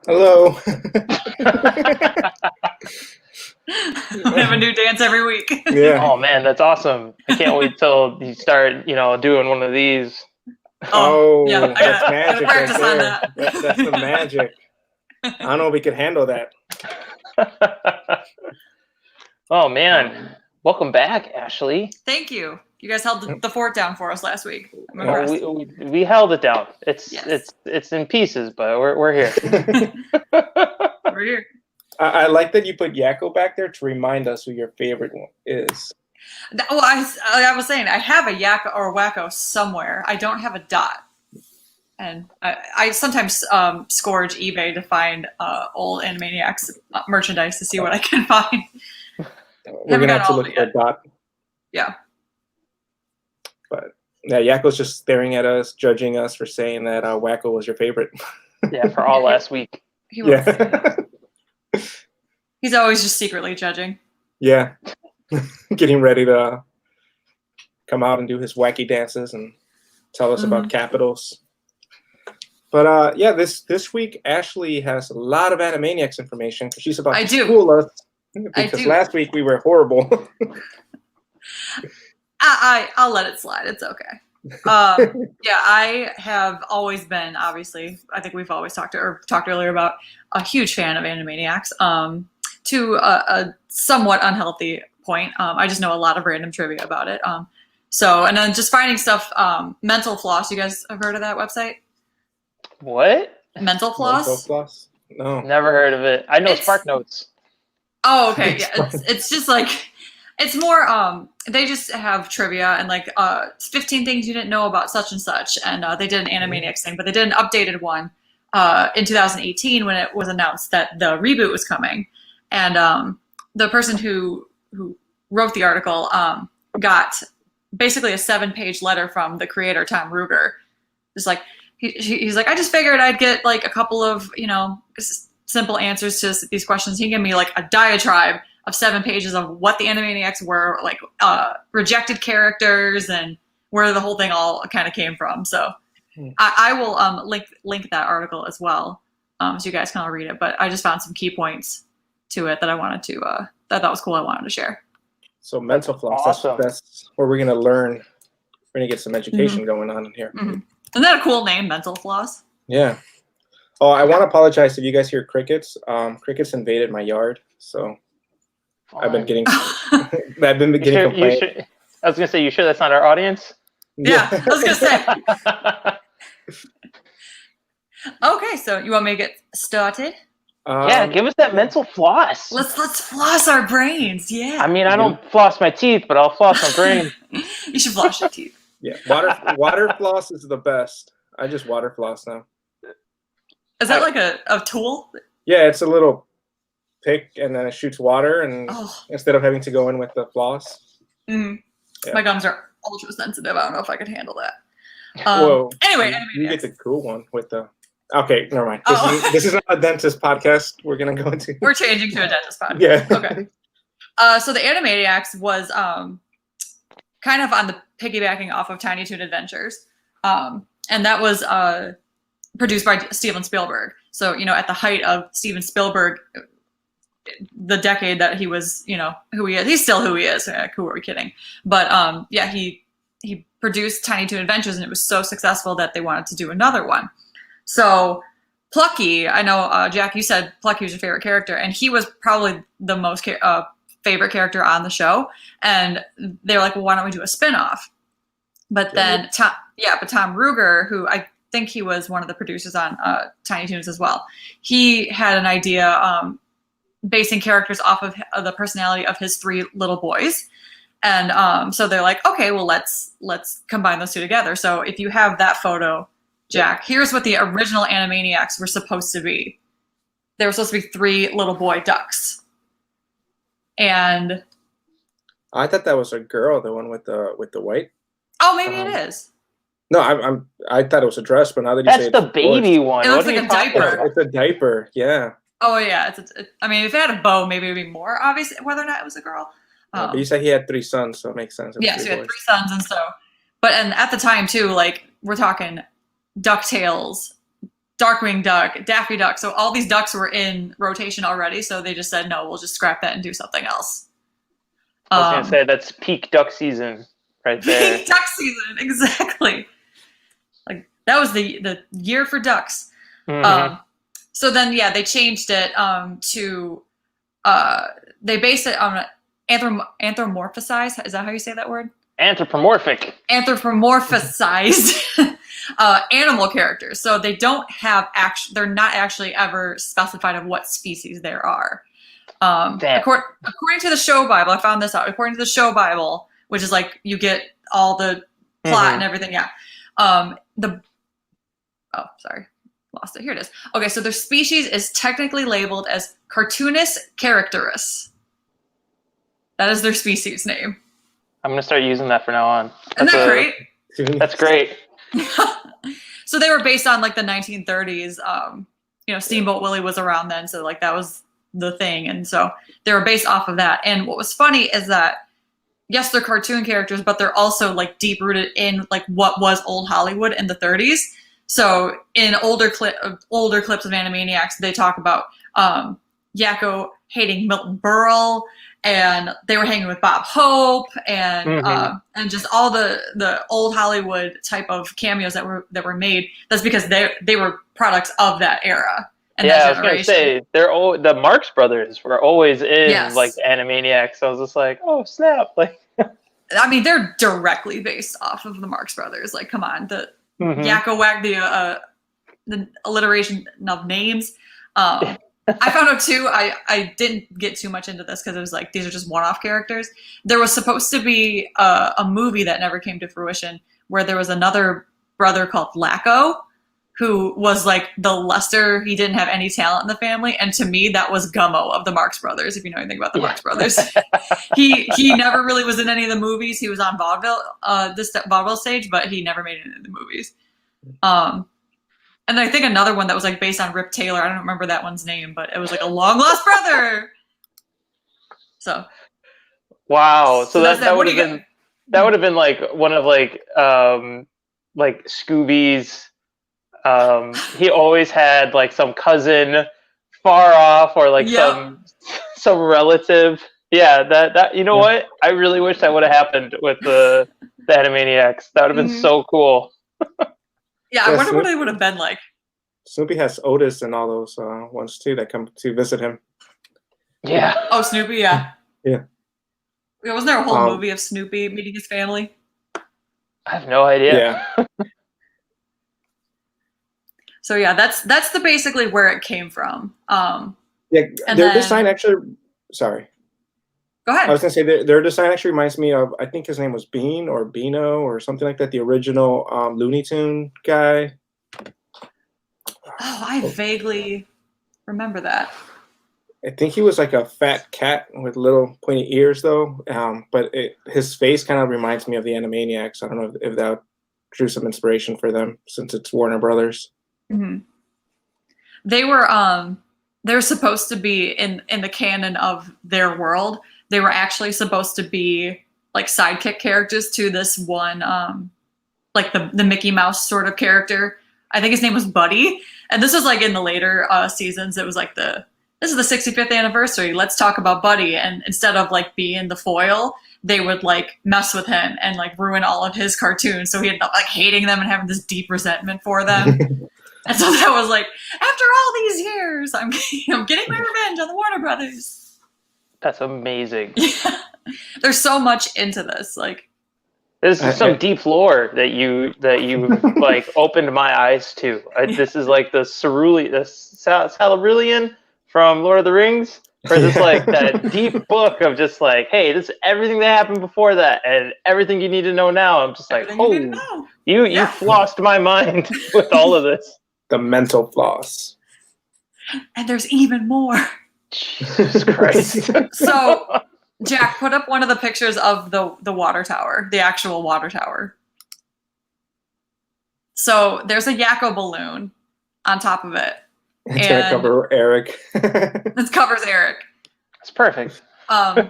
Hello. We have a new dance every week. Yeah. Oh man, that's awesome! I can't wait till you start, doing one of these. Yeah, Oh, I that's gotta magic right practice on there. that. That's the magic. I don't know if we could handle that. Oh man, welcome back, Ashley. Thank you. You guys held the fort down for us last week. I'm Yeah. Oh, impressed. we held it down. It's Yes. it's in pieces, but we're here. We're here. I like that you put Yakko back there to remind us who your favorite one is. Well, I was saying I have a yak or wacko somewhere. I don't have a dot, and I sometimes scourge eBay to find old Animaniacs merchandise to see what I can find. We're gonna have to all of look it for a yet. dot. Yeah. But yeah, Yakko's just staring at us, judging us for saying that Wacko was your favorite. Yeah, for all last week. He was. Yeah. He's always just secretly judging. Yeah. Getting ready to come out and do his wacky dances and tell us about capitals. But yeah, this week Ashley has a lot of Animaniacs information because she's about to school us. Because last week we were horrible. I'll let it slide. It's okay. Yeah, I have always been, obviously, I think we've always talked earlier about a huge fan of Animaniacs. To a somewhat unhealthy point. I just know a lot of random trivia about it. And then just finding stuff. Mental Floss. You guys have heard of that website? What? Mental Floss? Mental Floss? No. Never heard of it. I know Spark Notes. Oh, okay. Yeah, it's just like it's more. They just have trivia and like 15 things you didn't know about such and such, and they did an Animaniacs thing, but they did an updated one in 2018 when it was announced that the reboot was coming. And the person who wrote the article got basically a 7-page letter from the creator, Tom Ruger. Just like he's like, I just figured I'd get like a couple of simple answers to these questions. He gave me like a diatribe of 7 pages of what the Animaniacs were, like rejected characters and where the whole thing all kind of came from. So I will link that article as well, so you guys can all read it. But I just found some key points to it that I wanted to that was cool. I wanted to share. So Mental Floss, awesome. That's where we're gonna learn. We're gonna get some education going on in here. Isn't that a cool name, Mental Floss? Yeah. Oh, I want to apologize if you guys hear crickets. Crickets invaded my yard, so I've been getting complaints. I was gonna say, you sure that's not our audience? Yeah, I was gonna say. Okay, so you want me to get started? Yeah, give us that mental floss. Let's floss our brains. Yeah. I mean, I don't floss my teeth, but I'll floss my brain. You should floss your teeth. Yeah, water floss is the best. I just water floss now. Is that like a tool? Yeah, it's a little pick, and then it shoots water, and instead of having to go in with the floss. Yeah. My gums are ultra sensitive. I don't know if I could handle that. Whoa. Anyway, you get the cool one with the. Okay, never mind. This is not a dentist podcast. We're gonna go into. We're changing to a dentist podcast. Yeah. Okay. So the Animaniacs was kind of on the piggybacking off of Tiny Toon Adventures, and that was produced by Steven Spielberg. So at the height of Steven Spielberg, the decade that he was, who he is. He's still who he is. Who are we kidding? But yeah, he produced Tiny Toon Adventures, and it was so successful that they wanted to do another one. So Plucky, I know, Jack, you said Plucky was your favorite character, and he was probably the most favorite character on the show. And they were like, well, why don't we do a spinoff? But then, Tom Ruger, who I think he was one of the producers on Tiny Toons as well, he had an idea basing characters off of the personality of his 3 little boys. And so they're like, okay, well, let's combine those 2 together. So if you have that photo, Jack, here's what the original Animaniacs were supposed to be. They were supposed to be 3 little boy ducks. And I thought that was a girl, the one with the white. Oh, maybe it is. No, I thought it was a dress, but now that you say that's the baby one. It looks like a diaper. It's a diaper, yeah. Oh yeah, I mean, if it had a bow, maybe it would be more obvious whether or not it was a girl. But you said he had 3 sons, so it makes sense. Yeah, so he had 3 sons, and at the time too, like we're talking DuckTales, Darkwing Duck, Daffy Duck. So all these ducks were in rotation already. So they just said, no, we'll just scrap that and do something else. I was gonna say that's peak duck season right there. Peak duck season, exactly. Like that was the year for ducks. Mhm. So then, yeah, they changed it to they based it on anthropomorphized. Is that how you say that word? Anthropomorphic. Anthropomorphized animal characters. So they don't have they're not actually ever specified of what species there are. According to the show Bible, I found this out. According to the show Bible, which is like you get all the plot and everything. Yeah. Sorry. Lost it. Here it is. Okay, so their species is technically labeled as Cartoonus characterus. That is their species name. I'm gonna start using that from now on. Isn't that great? That's great. So they were based on like the 1930s. Steamboat Willie was around then, so like that was the thing, and so they were based off of that. And what was funny is that yes, they're cartoon characters, but they're also like deep rooted in like what was old Hollywood in the 30s. So in older clips of Animaniacs, they talk about Yakko hating Milton Berle, and they were hanging with Bob Hope, and just all the old Hollywood type of cameos that were made. That's because they were products of that era. And yeah, I was gonna say the Marx Brothers were always in like Animaniacs. So I was just like, oh snap! Like, I mean, they're directly based off of the Marx Brothers. Like, come on, the Yakko Wag, the alliteration of names. I found out too. I didn't get too much into this because it was like these are just one-off characters. There was supposed to be a movie that never came to fruition where there was another brother called Lacko, who was like the Lester. He didn't have any talent in the family, and to me, that was Gummo of the Marx Brothers. If you know anything about the Marx Brothers, he never really was in any of the movies. He was on vaudeville, this vaudeville stage, but he never made it into the movies. And I think another one that was like based on Rip Taylor. I don't remember that one's name, but it was like a long lost brother. So, wow. So that would have been like one of like Scooby's. He always had like some cousin far off or like some relative. Yeah, that you know what? I really wish that would have happened with the Animaniacs. That would have been so cool. Yeah, I wonder what it would have been like. Snoopy has Otis and all those ones too that come to visit him. Yeah. Oh, Snoopy, yeah. Yeah. Wasn't there a whole movie of Snoopy meeting his family? I have no idea. Yeah. So yeah, that's basically where it came from. Their design actually. Sorry. Go ahead. I was gonna say their design actually reminds me of, I think his name was Bean or Beano or something like that. The original Looney Tune guy. Oh, I vaguely remember that. I think he was like a fat cat with little pointy ears, though. But his face kind of reminds me of the Animaniacs. I don't know if that drew some inspiration for them since it's Warner Brothers. Mm-hmm. They were supposed to be in the canon of their world. They were actually supposed to be like sidekick characters to this one, like the Mickey Mouse sort of character. I think his name was Buddy. And this was like in the later seasons. It was like this is the 65th anniversary. Let's talk about Buddy. And instead of like being the foil, they would like mess with him and like ruin all of his cartoons. So he ended up like hating them and having this deep resentment for them. And so that was like, after all these years, I'm getting my revenge on the Warner Brothers. That's amazing. Yeah. There's so much into this. Like, this is some deep lore that you like opened my eyes to. This is like the Silmarillion from Lord of the Rings, or this like that deep book of just like, hey, this is everything that happened before that and everything you need to know now. I'm just like, oh, you flossed my mind with all of this. The mental floss. And there's even more. Jesus Christ. So, Jack, put up one of the pictures of the water tower, the actual water tower. So there's a Yakko balloon on top of it. It's going to cover Eric. This covers Eric. That's perfect. So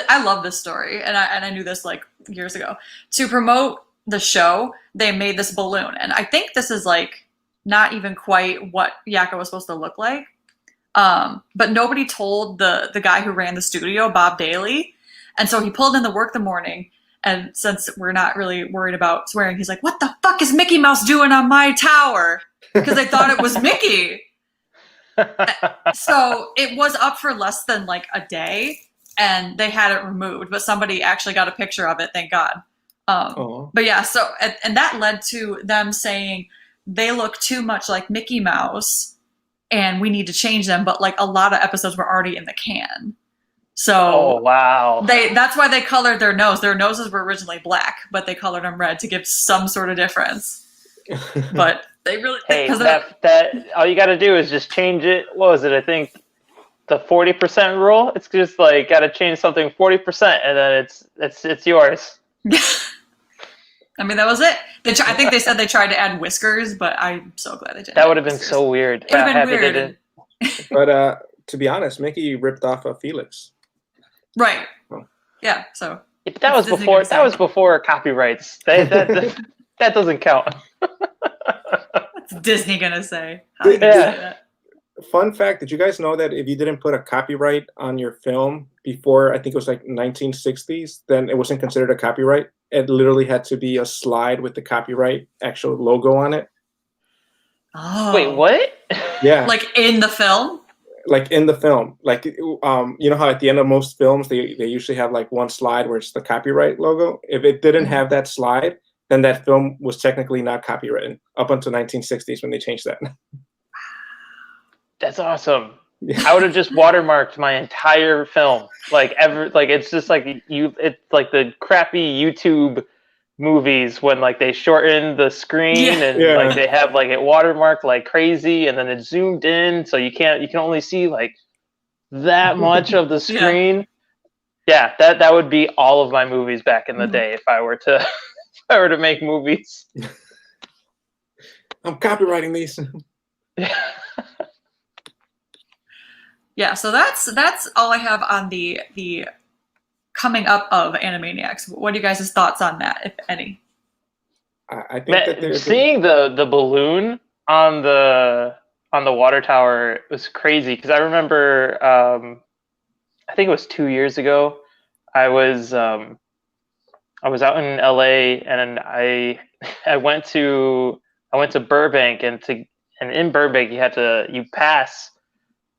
I love this story, and I knew this like years ago. To promote the show, they made this balloon, and I think this is like not even quite what Yakko was supposed to look like. But nobody told the guy who ran the studio, Bob Daly. And so he pulled in to work the morning. And since we're not really worried about swearing, he's like, "What the fuck is Mickey Mouse doing on my tower?" Because they thought it was Mickey. So it was up for less than like a day, and they had it removed. But somebody actually got a picture of it, thank God. But yeah, so and that led to them saying they look too much like Mickey Mouse, and we need to change them. But like a lot of episodes were already in the can. So oh wow, that's why they colored their nose. Their noses were originally black, but they colored them red to give some sort of difference. But they really that all you got to do is just change it. What was it? I think the 40% rule. It's just like got to change something 40%, and then it's yours. I mean, that was it. I think they said they tried to add whiskers, but I'm so glad they didn't. That would have been so weird. It would have been weird. But to be honest, Mickey ripped off of Felix. Right. Yeah. So that was before. That was before copyrights. That doesn't count. What's Disney gonna say? Say that? Fun fact: did you guys know that if you didn't put a copyright on your film before, I think it was like 1960s, then it wasn't considered a copyright? It literally had to be a slide with the copyright actual logo on it. Oh. Wait, what? Yeah. Like in the film? Like in the film. Like, you know how at the end of most films, they usually have like one slide where it's the copyright logo? If it didn't have that slide, then that film was technically not copyrighted up until 1960s when they changed that. That's awesome. I would have just watermarked my entire film. It's just like it's like the crappy YouTube movies when like they shorten the screen and like they have like it watermarked like crazy and then it zoomed in so you can only see like that much of the screen. Yeah, that would be all of my movies back in the day if I were to make movies. I'm copywriting these. Yeah, so that's all I have on the coming up of Animaniacs. What are you guys' thoughts on that, if any? I think that seeing the balloon on the water tower was crazy because I remember I think it was 2 years ago. I was out in LA and I went to Burbank and in Burbank you pass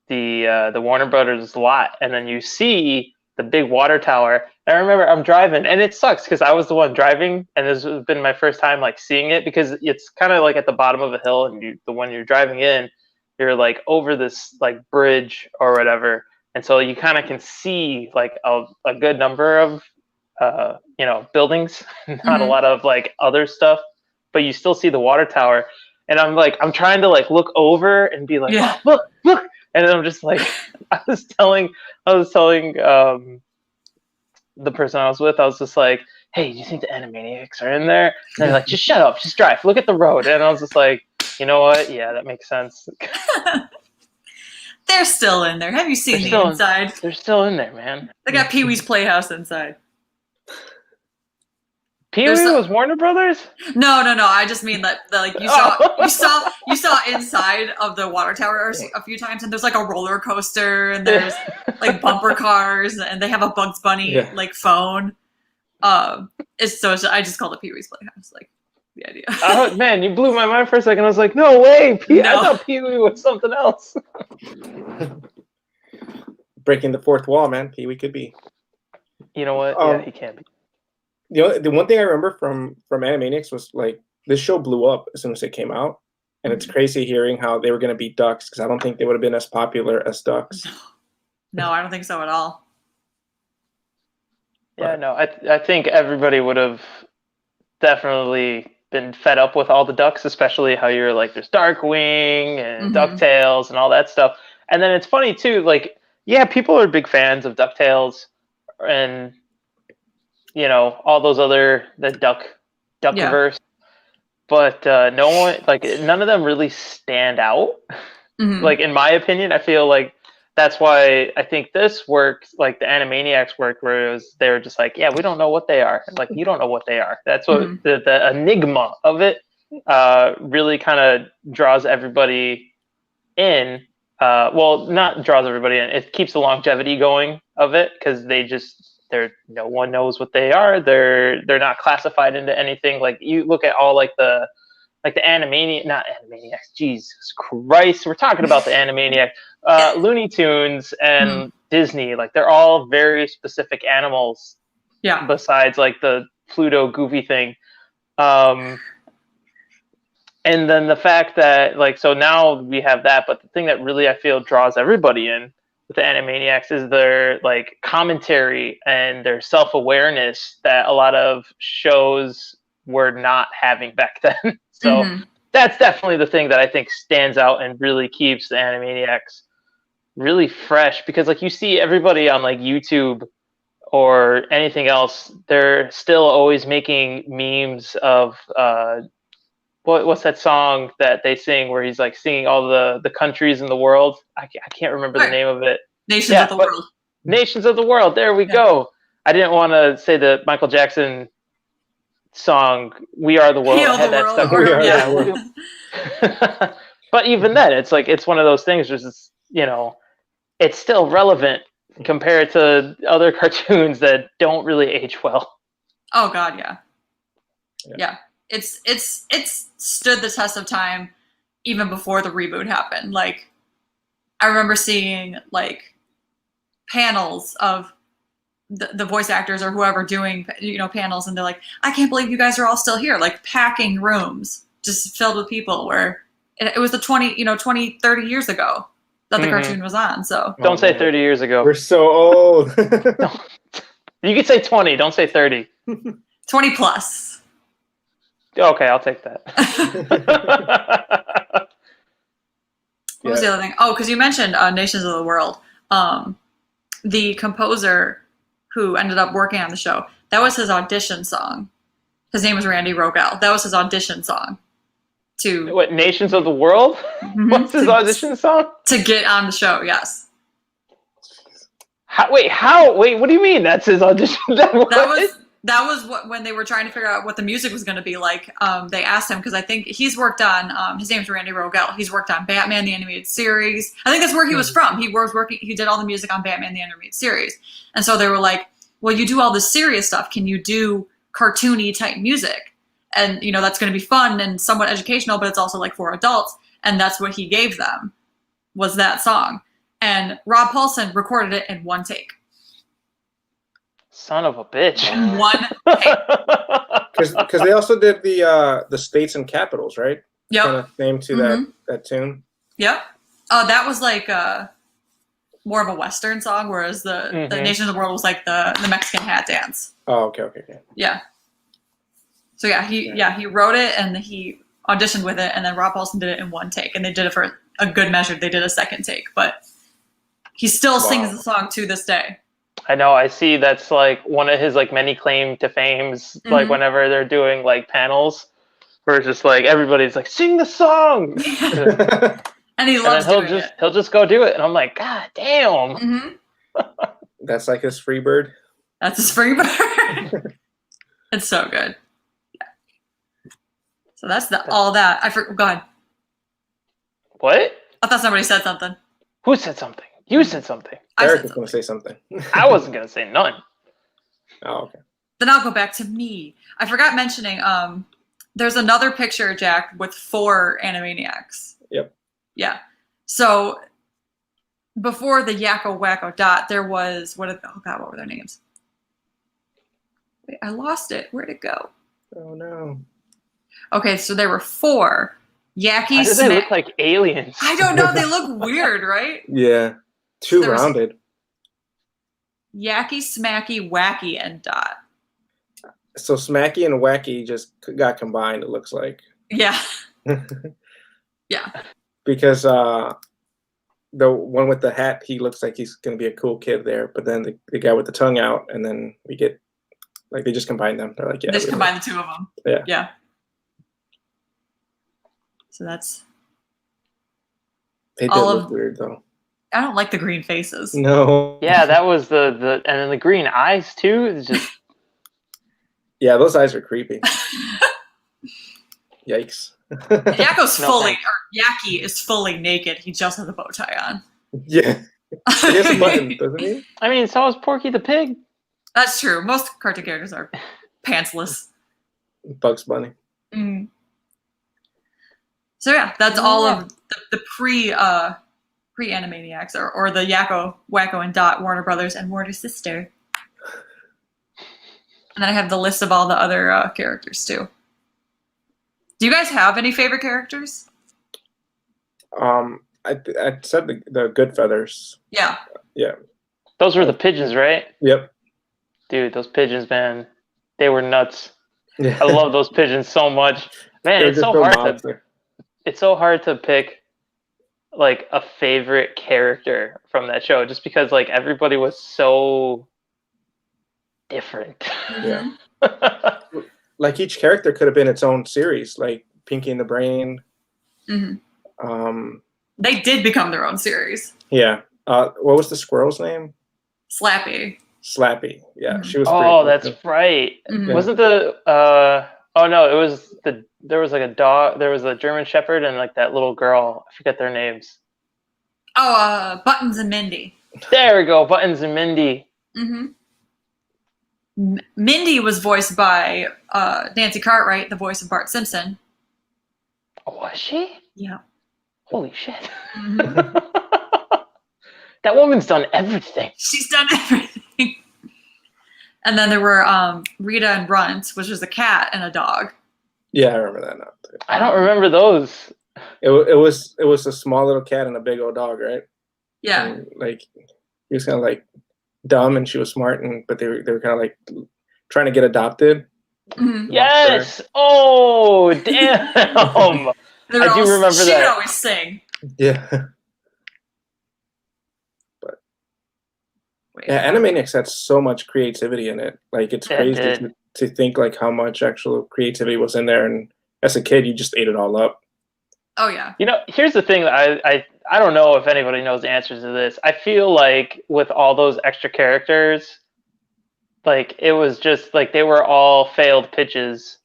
the Warner Brothers lot and then you see the big water tower. And I remember I'm driving and it sucks because I was the one driving and this has been my first time like seeing it because it's kind of like at the bottom of a hill and when you're driving in, you're like over this like bridge or whatever. And so you kind of can see like a good number of buildings, not a lot of like other stuff, but you still see the water tower. And I'm trying to like look over and be like, oh, look. And I'm just like, I was telling the person I was with, I was just like, hey, do you think the Animaniacs are in there? And they're like, just shut up, just drive, look at the road. And I was just like, you know what? Yeah, that makes sense. They're still in there. Have you seen the inside? They're still in there, man. They got Pee-wee's Playhouse inside. Pee-wee was Warner Brothers? No. I just mean that like you saw inside of the water tower a few times, and there's like a roller coaster, and there's like bumper cars, and they have a Bugs Bunny like phone. I just called it Pee-wee's Playhouse, like the idea. Oh man, you blew my mind for a second. I was like, no way, I thought Pee-wee was something else. Breaking the fourth wall, man. Pee-wee could be. You know what? Yeah, he can be. The one thing I remember from Animaniacs was like this show blew up as soon as it came out, and it's crazy hearing how they were going to be ducks because I don't think they would have been as popular as ducks. No, I don't think so at all. Yeah, no, I think everybody would have definitely been fed up with all the ducks, especially how you're like there's Darkwing and DuckTales and all that stuff. And then it's funny too, like people are big fans of DuckTales and all those other the Duckiverse, but no one none of them really stand out. Like in my opinion, I feel like that's why I think this worked, like the Animaniacs worked, where they were just like, yeah, we don't know what they are. Like you don't know what they are. That's what the enigma of it really kind of draws everybody in. Well, not draws everybody in. It keeps the longevity going of it because no one knows what they are. They're not classified into anything. Like you look at all like the not Animaniacs. Jesus Christ, we're talking about the Animaniacs, Looney Tunes and Disney. Like they're all very specific animals. Yeah. Besides like the Pluto Goofy thing. And then the fact that like, so now we have that, but the thing that really I feel draws everybody in with the Animaniacs is their like commentary and their self-awareness that a lot of shows were not having back then. So that's definitely the thing that I think stands out and really keeps the Animaniacs really fresh, because like you see everybody on like YouTube or anything else, they're still always making memes of what's that song that they sing where he's like singing all the countries in the world? I can't remember the name of it. Nations of the World. Nations of the World. There we go. I didn't want to say the Michael Jackson song "We Are the World." Heal I had the that world. stuck. But even then, it's like it's one of those things. Just it's still relevant compared to other cartoons that don't really age well. Oh God, yeah. It's stood the test of time even before the reboot happened. Like I remember seeing like panels of the voice actors or whoever doing panels, and they're like, I can't believe you guys are all still here, like packing rooms just filled with people, where it was the 20, 30 years ago that the cartoon was on. So don't say 30 years ago. We're so old. You could say 20, don't say 30. 20 plus. Okay, I'll take that. What was the other thing? Oh, because you mentioned Nations of the World. The composer who ended up working on the show, that was his audition song. His name was Randy Rogel. That was his audition song. What, Nations of the World? What's his audition song? To get on the show, yes. Wait, what do you mean that's his audition? That was when they were trying to figure out what the music was going to be like. They asked him, because I think he's worked on, his name's Randy Rogel. He's worked on Batman, the animated series. I think that's where he was from. He did all the music on Batman, the animated series. And so they were like, well, you do all this serious stuff. Can you do cartoony type music? And, that's going to be fun and somewhat educational, but it's also like for adults. And that's what he gave them, was that song. And Rob Paulson recorded it in one take. Son of a bitch. In one take. Because they also did the states and capitals, right? Yep. Kind of name to that tune. Yep. That was like more of a Western song, whereas the Nation of the World was like the Mexican hat dance. Oh, okay. Yeah. So he wrote it and he auditioned with it, and then Rob Paulson did it in one take, and they did it for a good measure. They did a second take, but he still sings the song to this day. I know. I see. That's like one of his like many claim to fames. Like whenever they're doing like panels, where it's just like everybody's like, sing the song, and he loves doing it. He'll just go do it, and I'm like, God damn. That's like his free bird. That's his free bird. It's so good. Yeah. So that's all that. Go ahead. What? I thought somebody said something. Who said something? You said something. Eric was going to say something. I wasn't going to say none. Oh, okay. Then I'll go back to me. I forgot mentioning, there's another picture, Jack, with 4 Animaniacs. Yep. Yeah. So before the Yakko Wacko Dot, there was, what were their names? Wait, I lost it. Where'd it go? Oh, no. Okay, so there were 4. Yacky, Why do they look like aliens? I don't know. They look weird, right? Yeah. Too rounded. Yacky, Smacky, Wacky, and Dot. So Smacky and Wacky just got combined, it looks like. Yeah. Yeah. Because the one with the hat, he looks like he's going to be a cool kid there. But then the guy with the tongue out, and then we get, like, they just combine them. They're like, yeah. They just combine the 2 of them. Yeah. Yeah. So that's. They did look weird, though. I don't like the green faces. No. Yeah, that was the and then the green eyes too. It's just. Yeah, those eyes are creepy. Yikes. Yakko's No, fully, thanks. or Yaki is fully naked. He just has a bow tie on. Yeah. He has a button, doesn't he? I mean, so is Porky the Pig. That's true. Most cartoon characters are pantsless. Bugs Bunny. Mm. So yeah, that's all of the pre Animaniacs or the Yakko, Wacko, and Dot Warner Brothers and Warner Sister. And then I have the list of all the other characters too. Do you guys have any favorite characters? I said the Good Feathers. Yeah. Yeah. Those were the pigeons, right? Yep. Dude, those pigeons, man, they were nuts. Yeah. I love those pigeons so much. Man, They're it's just so so hard monster. it's so hard to pick like a favorite character from that show just because like everybody was so different. Yeah. Like each character could have been its own series, like Pinky and the Brain. Mm-hmm. They did become their own series. Yeah. What was the squirrel's name? Slappy. Slappy. Yeah, she was. Oh, pretty that's cool. right. Mhm. Wasn't the oh no, it was there was like a dog, there was a German Shepherd and like that little girl. I forget their names. Oh, Buttons and Mindy. There we go, Buttons and Mindy. Mm-hmm. Mindy was voiced by Nancy Cartwright, the voice of Bart Simpson. Oh, was she? Yeah. Holy shit. Mm-hmm. That woman's done everything. She's done everything. And then there were Rita and Runt, which was a cat and a dog. Yeah, I remember that now. Too. I don't remember those. It was a small little cat and a big old dog, right? Yeah. And, like he was kind of like dumb and she was smart, but they were kind of like trying to get adopted. Mm-hmm. Yes. Oh, damn. I do remember she that. would always sing. Yeah. Wait, Yeah, Animaniacs had so much creativity in it. Like it's Yeah, it crazy did. to think like how much actual creativity was in there. And as a kid, you just ate it all up. Oh yeah. You know, here's the thing that I don't know if anybody knows the answers to this. I feel like with all those extra characters, like it was just like they were all failed pitches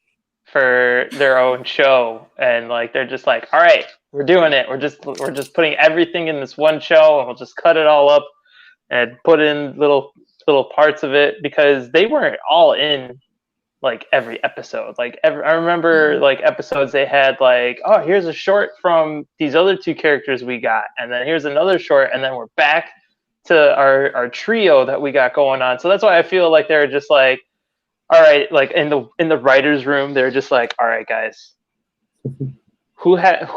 for their own show, and like they're just like, all right, we're doing it. We're just putting everything in this one show, and we'll just cut it all up and put in little parts of it because they weren't all in like every episode. Like I remember like episodes they had like, oh, here's a short from these other two characters we got, and then here's another short, and then we're back to our trio that we got going on. So that's why I feel like they're just like, all right, like in the writers' room, they're just like, all right, guys, who has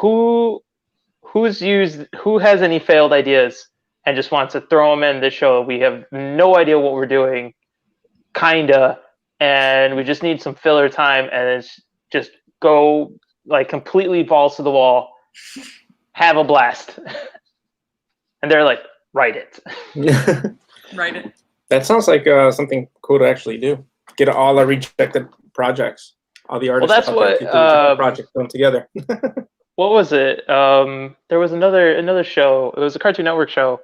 any failed ideas and just wants to throw them in the show. We have no idea what we're doing, kinda. And we just need some filler time, and it's just go like completely balls to the wall, have a blast. And they're like, write it. Write it. That sounds like something cool to actually do. Get all the rejected projects, all the artists. Well, that's out there what to do a project them together. What was it? There was another show. It was a Cartoon Network show.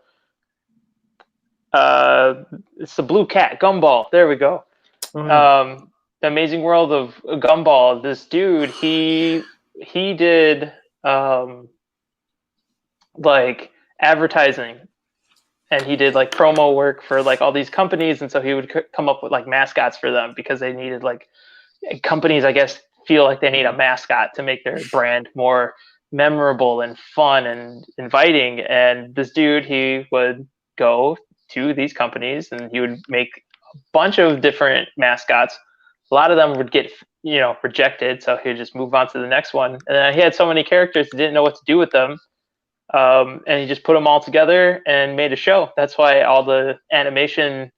It's the Blue Cat, Gumball. There we go. The Amazing World of Gumball. This dude, he did like advertising, and he did like promo work for like all these companies, and so he would come up with like mascots for them because they needed like companies, I guess, feel like they need a mascot to make their brand more memorable and fun and inviting. And this dude, he would go to these companies and he would make a bunch of different mascots. A lot of them would get, rejected, so he'd just move on to the next one. And then he had so many characters, he didn't know what to do with them. And he just put them all together and made a show. That's why all the animation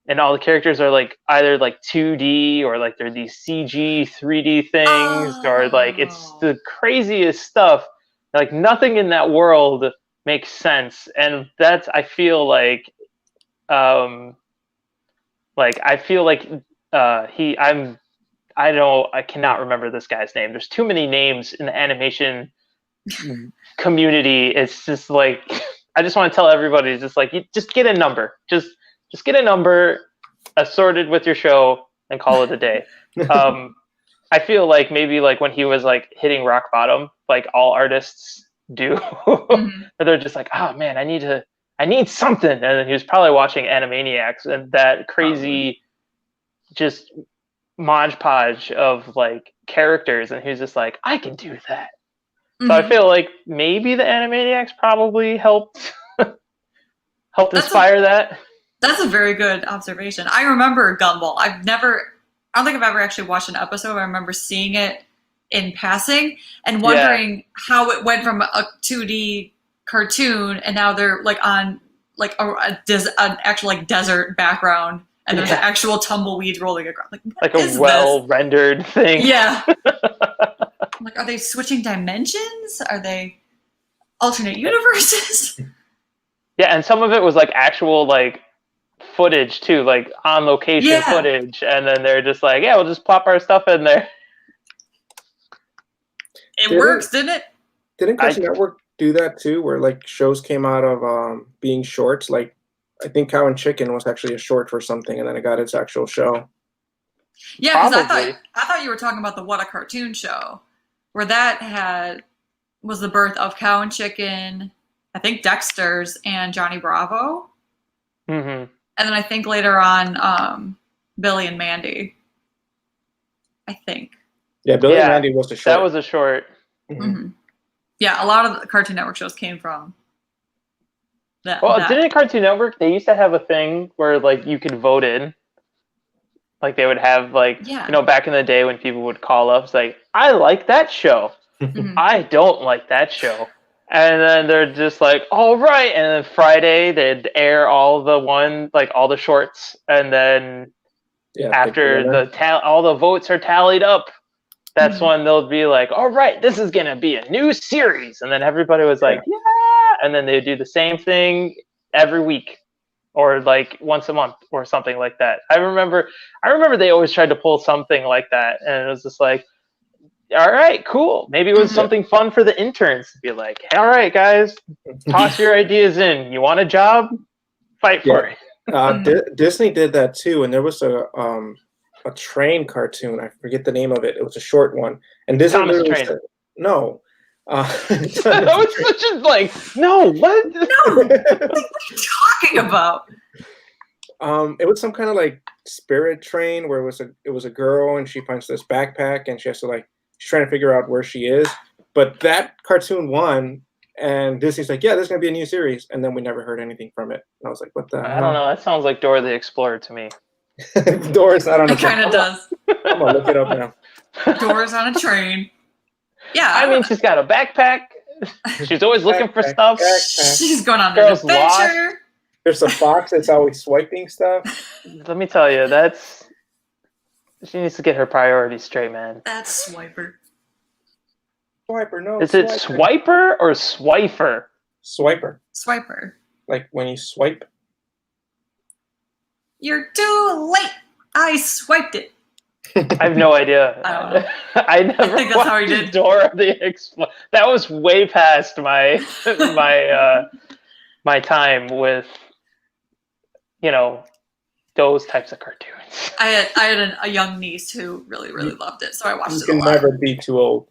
and all the characters are like either like 2D or like they're these CG 3D things, or like it's the craziest stuff. Like nothing in that world makes sense, and that's I cannot remember this guy's name. There's too many names in the animation community. It's just like I just want to tell everybody, just like you just get a number, just get a number assorted with your show and call it a day. I feel like maybe like when he was like hitting rock bottom, like all artists do, Mhm. they're just like, oh man, I need something. And then he was probably watching Animaniacs and that crazy just Mod Podge of like characters, and he was just like, I can do that. So I Mhm. feel like maybe the Animaniacs probably helped That's inspire that. That's a very good observation. I remember Gumball. I don't think I've ever actually watched an episode. I remember seeing it in passing and wondering how it went from a 2D cartoon and now they're like on like an actual like desert background and there's an actual tumbleweed rolling across. Like a well rendered thing. Yeah. Like, are they switching dimensions? Are they alternate universes? Yeah, and some of it was like actual like footage too, like on location footage, and then they're just like, yeah, we'll just plop our stuff in there. It works, didn't it? Didn't Cartoon Network do that too, where like shows came out of being shorts? Like I think Cow and Chicken was actually a short for something, and then it got its actual show. Yeah, because I thought you were talking about the What a Cartoon Show, where that was the birth of Cow and Chicken, I think Dexter's and Johnny Bravo. Mm-hmm. And then I think later on, Billy and Mandy. I think. Yeah, Billy and Mandy was a short. That was a short. Mm-hmm. Yeah, a lot of the Cartoon Network shows came from that. Well, didn't Cartoon Network, they used to have a thing where like you could vote in. Like they would have like, back in the day when people would call up, it's like, I like that show. Mm-hmm. I don't like that show. And then they're just like, all right. And then Friday they'd air all the shorts. And then after all the votes are tallied up, that's when they'll be like, all right, this is going to be a new series. And then everybody was like, yeah. And then they do the same thing every week or like once a month or something like that. I remember they always tried to pull something like that. And it was just like, all right, cool. Maybe it was something fun for the interns to be like, hey, all right, guys, toss your ideas in. You want a job? Fight for it. Disney did that too, and there was a train cartoon. I forget the name of it. It was a short one, and Disney Thomas Train. said, no. That was such a like, no, what? No, what are you talking about? It was some kind of like spirit train where it was a girl and she finds this backpack and she has to she's trying to figure out where she is. But that cartoon won, and Disney's like, yeah, there's gonna be a new series, and then we never heard anything from it. And I was like, what the hell? I don't know. That sounds like Dora the Explorer to me. Dora's not on a train. It kind of does. I'm gonna look it up now. Dora's on a train. Yeah. I mean, she's got a backpack. She's always looking for stuff. She's going on an adventure. Lost. There's a fox that's always swiping stuff. Let me tell you, she needs to get her priorities straight, man. That's Swiper. Swiper, no. Is it Swiper or Swifer? Swiper. Like when you swipe. You're too late. I swiped it. I have no idea. I don't know. I never think that's how he did. Dora the Explorer. That was way past my my time with those types of cartoons. I had a young niece who really loved it, so I watched it a lot. You can never be too old.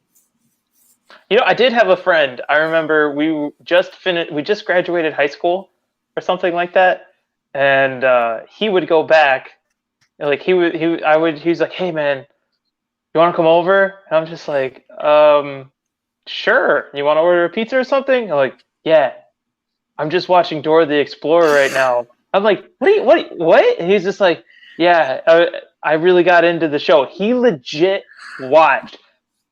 I did have a friend. I remember we just graduated high school or something like that, and he would go back. Like he was like, hey man, you want to come over? And I'm just like, sure. You want to order a pizza or something? I'm like, yeah. I'm just watching Dora the Explorer right now. I'm like, what? And he's just like, yeah, I really got into the show. He legit watched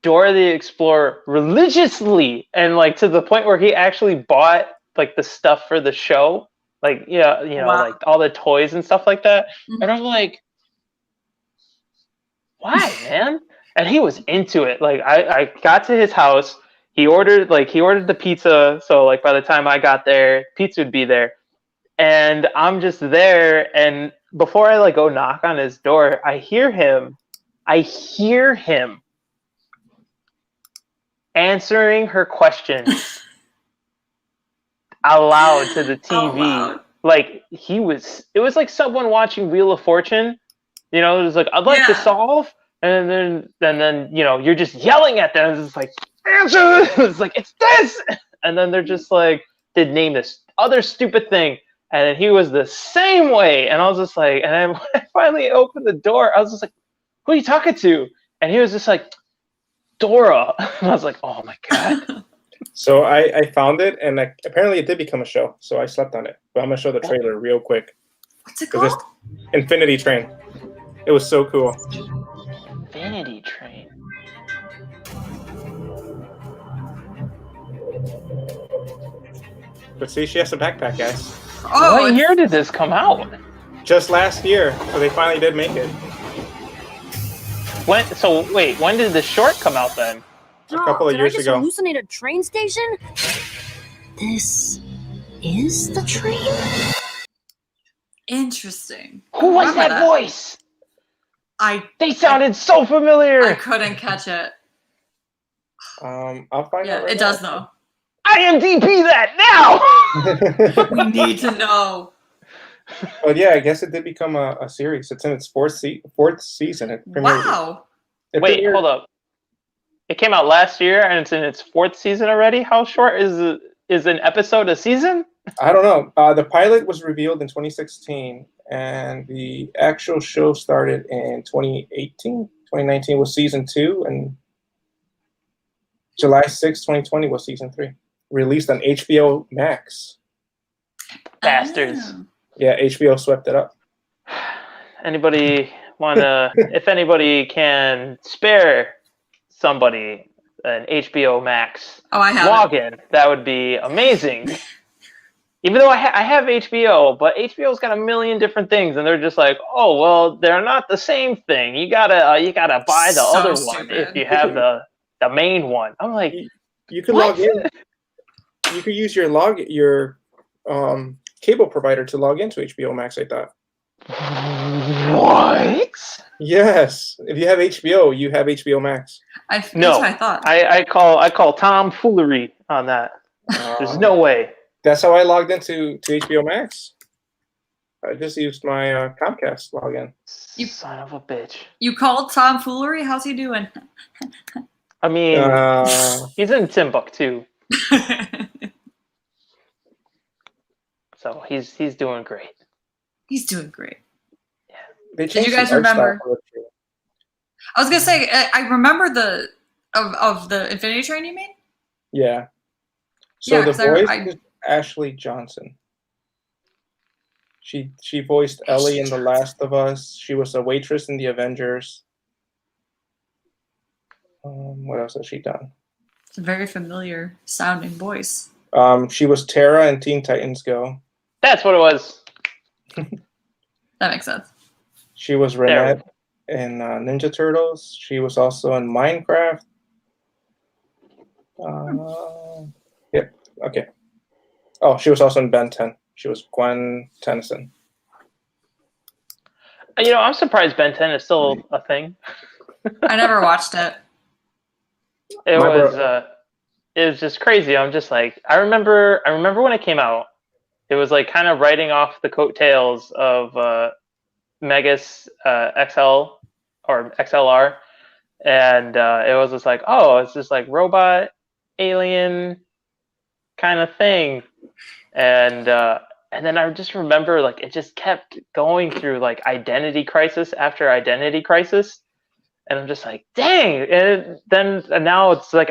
Dora the Explorer religiously, and like to the point where he actually bought like the stuff for the show, like wow. Like all the toys and stuff like that. Mm-hmm. And I'm like, why, man? And he was into it. Like I got to his house. He ordered the pizza. So like by the time I got there, pizza would be there. And I'm just there. And before I go knock on his door, I hear him answering her questions out loud to the TV. Like it was like someone watching Wheel of Fortune. It was like, I'd like to solve And then you're just yelling at them. It's like, answer this! It's like, it's this! And then they're just like, they'd name this other stupid thing. And then he was the same way. And I was just like, and then when I finally opened the door, I was just like, who are you talking to? And he was just like, Dora. And I was like, oh my God. So I found it, and apparently it did become a show. So I slept on it. But I'm gonna show the trailer real quick. What's it 'Cause called? it's Infinity Train. It was so cool. Vanity Train. But see, she has a backpack, guys. Oh, What year did this come out? Just last year, so they finally did make it. When did the short come out then? A couple of years did I ago. just hallucinate a train station? This is the train? Interesting. Who was Remember that voice? They sounded so I familiar. couldn't catch it. I'll find Yeah, out. Right it does though. IMDb that now. now. We need to know. But yeah, I guess it did become a series. It's in its fourth season. It premiered. Wow. It Wait, premiered- hold up. It came out last year and it's in its fourth season already. How short is an episode a season? I don't know. The pilot was revealed in 2016, and the actual show started in 2018. 2019 was season 2, and July 6, 2020 was season 3. Released on HBO Max. Bastards. Oh. Yeah, HBO swept it up. Anybody wanna? If anybody can spare somebody an HBO Max Oh, I have it. login, that would be amazing. Even though I have HBO, but HBO's got a million different things, and they're just like, oh well, they're not the same thing. You gotta buy the So other one stupid. if you have the main one. I'm like, You could what? log in. You could use your cable provider to log into HBO Max, I thought. What? Yes. If you have HBO, you have HBO Max. That's No, what I thought. I call tomfoolery on that. There's no way. That's how I logged into HBO Max. I just used my Comcast login. You- Son of a bitch. You called tomfoolery? How's he doing? I mean, Uh, he's in Timbuktu, so he's doing great. He's doing great. they Did you changed guys the art style remember- for it. I was gonna say I remember the of the Infinity Train. You mean? Yeah. So Yeah, the 'cause I- voice is Ashley Johnson. She voiced Ellie in The Last of Us. She was a waitress in The Avengers. What else has she done? It's a very familiar sounding voice. She was Tara in Teen Titans Go. That's what it was. That makes sense. She was There we Renette in Ninja Turtles. She was also in Minecraft. Yep. Okay. Oh, she was also in Ben 10. She was Gwen Tennyson. I'm surprised Ben 10 is still a thing. I never watched it. It My was bro- it was just crazy. I'm just like, I remember when it came out. It was like kind of riding off the coattails of Megas XL or XLR, and it was just like, oh, it's just like robot alien kind of thing, and then I just remember like it just kept going through like identity crisis after identity crisis. And I'm just like, dang! And now it's like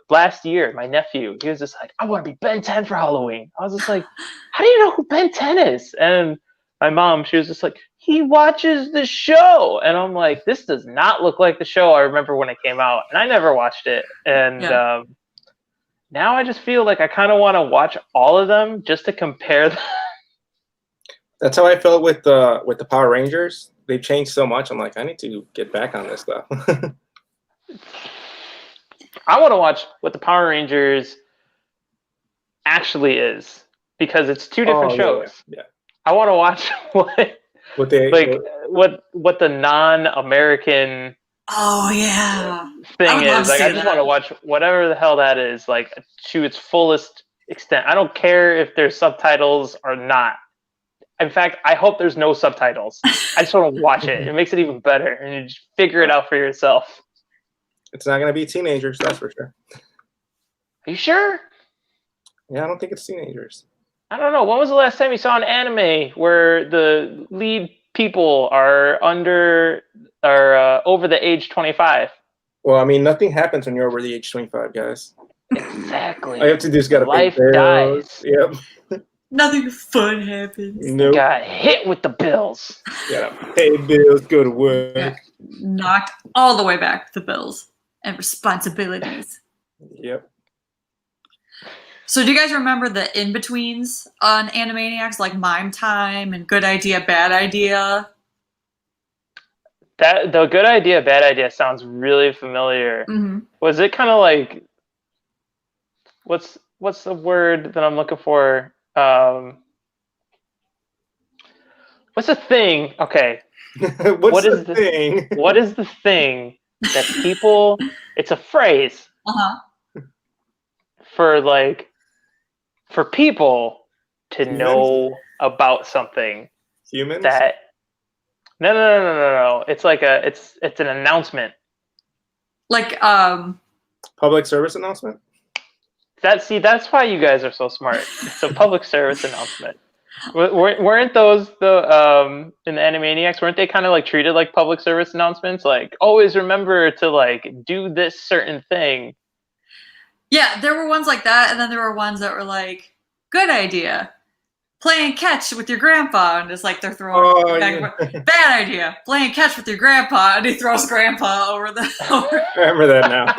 last year, my nephew, he was just like, I want to be Ben 10 for Halloween. I was just like, how do you know who Ben 10 is? And my mom, she was just like, he watches the show. And I'm like, this does not look like the show I remember when it came out. And I never watched it. And Yeah. now I just feel like I kind of want to watch all of them just to compare them. That's how I felt with the Power Rangers. They changed so much. I'm like, I need to get back on this stuff. I want to watch what the Power Rangers actually is because it's two different Oh, shows. Yeah. I want to watch What they like what the non-American Oh yeah. I thing would love is. to Like see I just that. want to watch whatever the hell that is, like to its fullest extent. I don't care if there's subtitles or not. In fact, I hope there's no subtitles. I just want to watch it. It makes it even better, and you just figure it out for yourself. It's not gonna be teenagers, that's for sure. Are you sure? Yeah, I don't think it's teenagers. I don't know. When was the last time you saw an anime where the lead people are over the age 25? Well, I mean, nothing happens when you're over the age 25, guys. Exactly. All you have to do is gotta pay Life bills. dies. Yep. Nothing fun happens. Nope. Got hit with the bills. Gotta pay bills, go to work. Yeah. Knocked all the way back to the bills and responsibilities. Yep. So do you guys remember the in-betweens on Animaniacs, like Mime Time and Good Idea, Bad Idea? The Good Idea, Bad Idea sounds really familiar. Mm-hmm. Was it kind of like what's the word that I'm looking for? What's the thing? Okay. What's the thing? What is the thing that people? It's a phrase Uh-huh. for people to Humans? know about something Humans? that. No. It's like it's an announcement. Like, Public service announcement? That's why you guys are so smart. It's a public service announcement. Weren't those in the Animaniacs? Weren't they kind of like treated like public service announcements? Like always remember to like do this certain thing. yeah, there were ones like that, and then there were ones that were like, good idea, playing catch with your grandpa, and it's like they're throwing bad idea, playing catch with your grandpa, and he throws grandpa over the. I remember that now.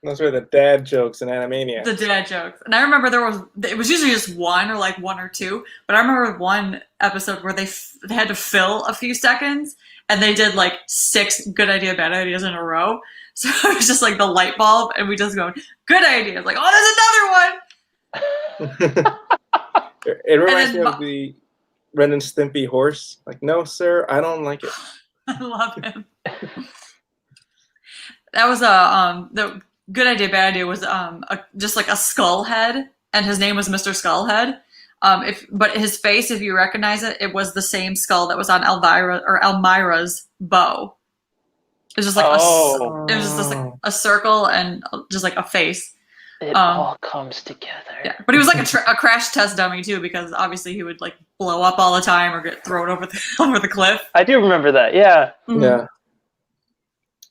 Those were the dad jokes in Animaniacs. The dad jokes. And I remember it was usually just one or like one or two, but I remember one episode where they had to fill a few seconds and they did like 6 good idea, bad ideas in a row. So it was just like the light bulb and we just go, good idea. Like, oh, there's another one. It reminds me of the Ren and Stimpy horse. Like, no, sir, I don't like it. I love him. That was the Good Idea, Bad Idea was just like a skull head, and his name was Mr. Skullhead. But his face, if you recognize it, it was the same skull that was on Elmira's bow. It was just like like a circle and just like a face. It all comes together. Yeah, but he was like a crash test dummy too, because obviously he would like blow up all the time or get thrown over the cliff. I do remember that. Yeah. Mm-hmm. Yeah.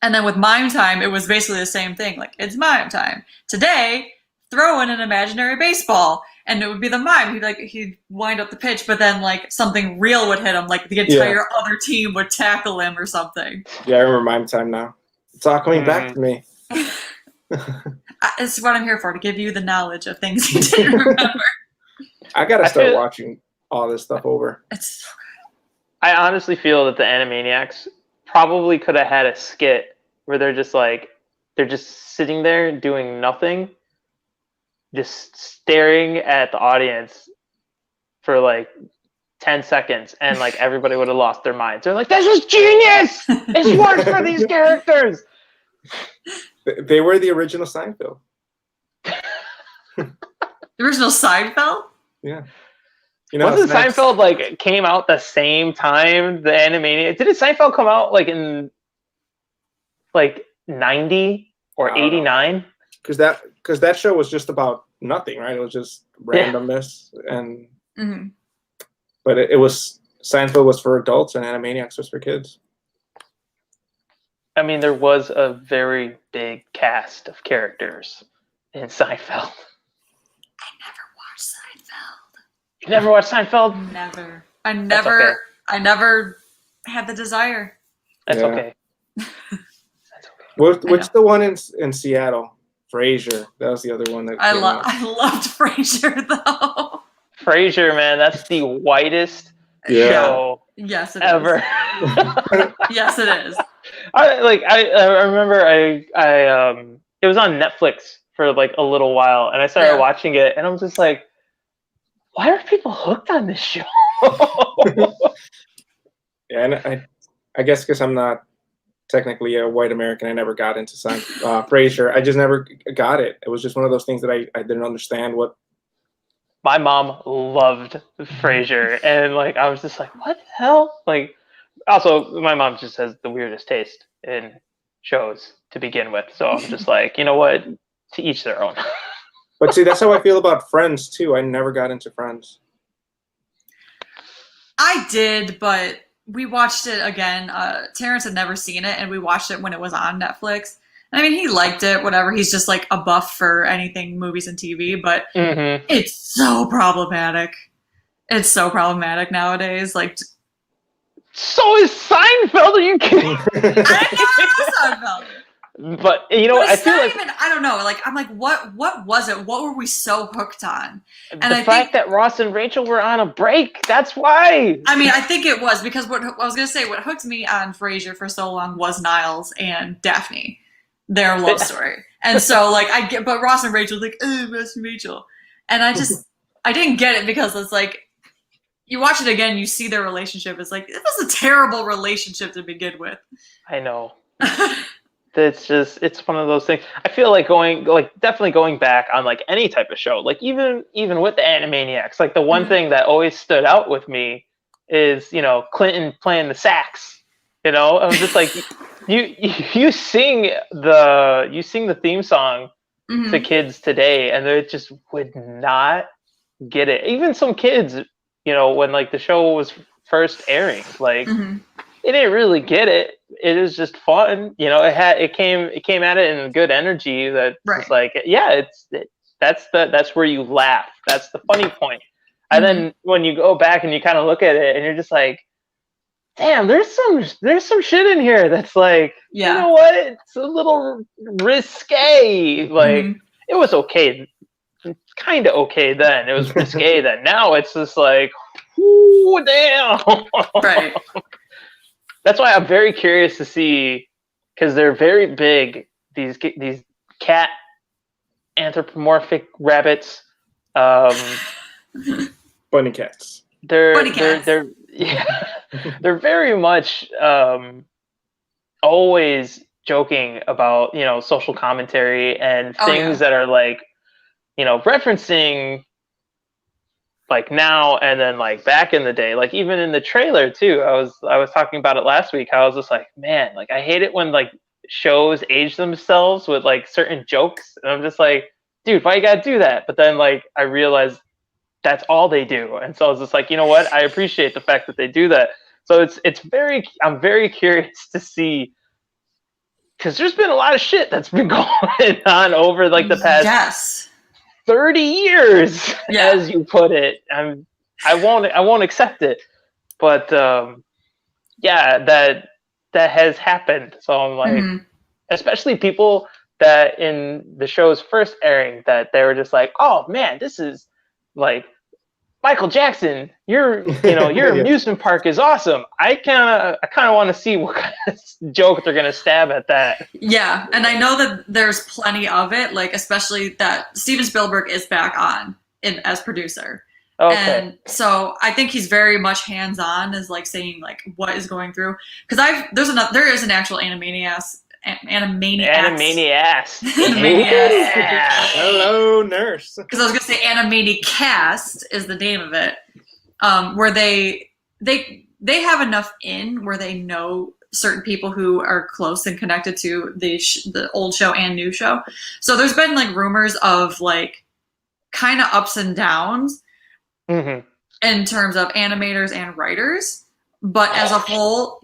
And then with Mime Time, it was basically the same thing. Like, it's Mime Time. Today, throw in an imaginary baseball. And it would be the mime. He'd wind up the pitch, but then like something real would hit him. Like the entire other team would tackle him or something. Yeah, I remember Mime Time now. It's all coming back to me. It's what I'm here for, to give you the knowledge of things you didn't remember. I gotta start watching all this stuff over. It's so good. I honestly feel that the Animaniacs probably could have had a skit where they're just sitting there doing nothing, just staring at the audience for like 10 seconds, and like everybody would have lost their minds. They're like, "This is genius! It's works for these characters." They were the original Seinfeld. The original Seinfeld? Yeah. You know, wasn't Seinfeld like came out the same time the Animaniacs? Didn't Seinfeld come out like in like 90 or 89? Because that show was just about nothing, right? It was just randomness and. Mm-hmm. But it was Seinfeld was for adults and Animaniacs was for kids. I mean, there was a very big cast of characters in Seinfeld. I never watched Seinfeld. You never watched Seinfeld? Never. I never had the desire. That's okay. That's okay. What's the one in Seattle? Frasier. That was the other one that I loved Frasier though. Frasier, man, that's the whitest show yes, it ever. Is. Yes, it is. I remember it was on Netflix for like a little while, and I started watching it, and I'm just like, why are people hooked on this show? Yeah, and I guess because I'm not technically a white American, I never got into Frasier. I just never got it. It was just one of those things that I didn't understand what my mom loved Frasier, and like I was just like, what the hell? Like, also my mom just has the weirdest taste in shows to begin with, so I'm just like, you know what? To each their own. But see, that's how I feel about Friends too. I never got into Friends. I did, but we watched it again. Terrence had never seen it, and we watched it when it was on Netflix. And I mean, he liked it, whatever. He's just like a buff for anything movies and TV, but it's so problematic. It's so problematic nowadays. Like, so is Seinfeld. Are you kidding? I know Seinfeld. But you know, But I feel like even, I don't know. Like, I'm like, what was it? What were we so hooked on? And the fact that Ross and Rachel were on a break. That's why. I mean, I think it was because what I was gonna say, what hooked me on Frasier for so long was Niles and Daphne, their love story. And so, like, I get, but Ross and Rachel, like, Ross and Rachel, and I didn't get it because it's like, you watch it again, you see their relationship. It's like, it was a terrible relationship to begin with. I know. It's one of those things. I feel like definitely going back on like any type of show, like even with the Animaniacs, like the one thing that always stood out with me is, you know, Clinton playing the sax. You know, I was just like, you sing the theme song to kids today, and they just would not get it. Even some kids, you know, when like the show was first airing, like they didn't really get it. It is just fun, you know. It came at it in good energy. That it's like, yeah, that's where you laugh. That's the funny point. And then when you go back and you kind of look at it, and you're just like, damn, there's some shit in here that's like, you know what? It's a little risque. Like it was okay, kind of okay then. It was risque then. Now it's just like, ooh, damn. Right. That's why I'm very curious to see, because they're very big. These cat anthropomorphic rabbits, bunny cats. They're very much always joking about, you know, social commentary and things that are like, you know, referencing like now and then like back in the day, like even in the trailer too. I was talking about it last week. How I was just like, man, like I hate it when like shows age themselves with like certain jokes, and I'm just like, dude, why you gotta do that? But then like I realized that's all they do, and so I was just like, you know what? I appreciate the fact that they do that. So I'm very curious to see, because there's been a lot of shit that's been going on over like the past 30 years, as you put it. I won't accept it, but that has happened. So I'm like, especially people that in the show's first airing, that they were just like, oh man, this is like Michael Jackson. Your amusement park is awesome. I kind of want to see what kind of joke they're gonna stab at that. Yeah, and I know that there's plenty of it, like especially that Steven Spielberg is back on as producer. Okay. And so I think he's very much hands-on, as like saying like what is going through. Because there is an actual Animaniacs. Hello, nurse. Because I was gonna say Animaniacast is the name of it, where they have enough in where they know certain people who are close and connected to the old show and new show. So there's been like rumors of like kind of ups and downs in terms of animators and writers, but as a whole,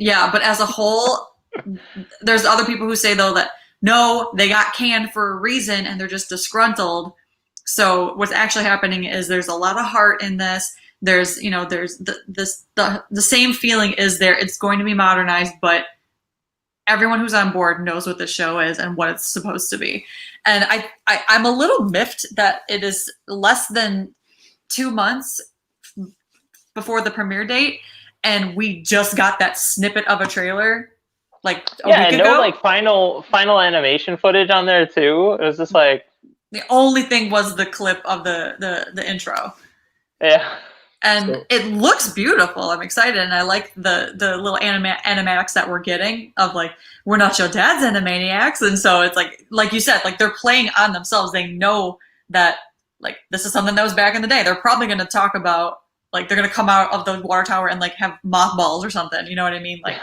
there's other people who say though that no, they got canned for a reason and they're just disgruntled. So what's actually happening is there's a lot of heart in this. There's the same feeling is there. It's going to be modernized, but everyone who's on board knows what the show is and what it's supposed to be. And I'm a little miffed that it is less than 2 months before the premiere date, and we just got that snippet of a trailer like a week ago. Like final animation footage on there too. It was just like the only thing was the clip of the intro. Yeah. And it looks beautiful. I'm excited, and I like the little animatics that we're getting of like, we're not your dad's Animaniacs, and so it's like you said, like they're playing on themselves. They know that like this is something that was back in the day. They're probably going to talk about like they're going to come out of the water tower and like have mothballs or something. You know what I mean? Like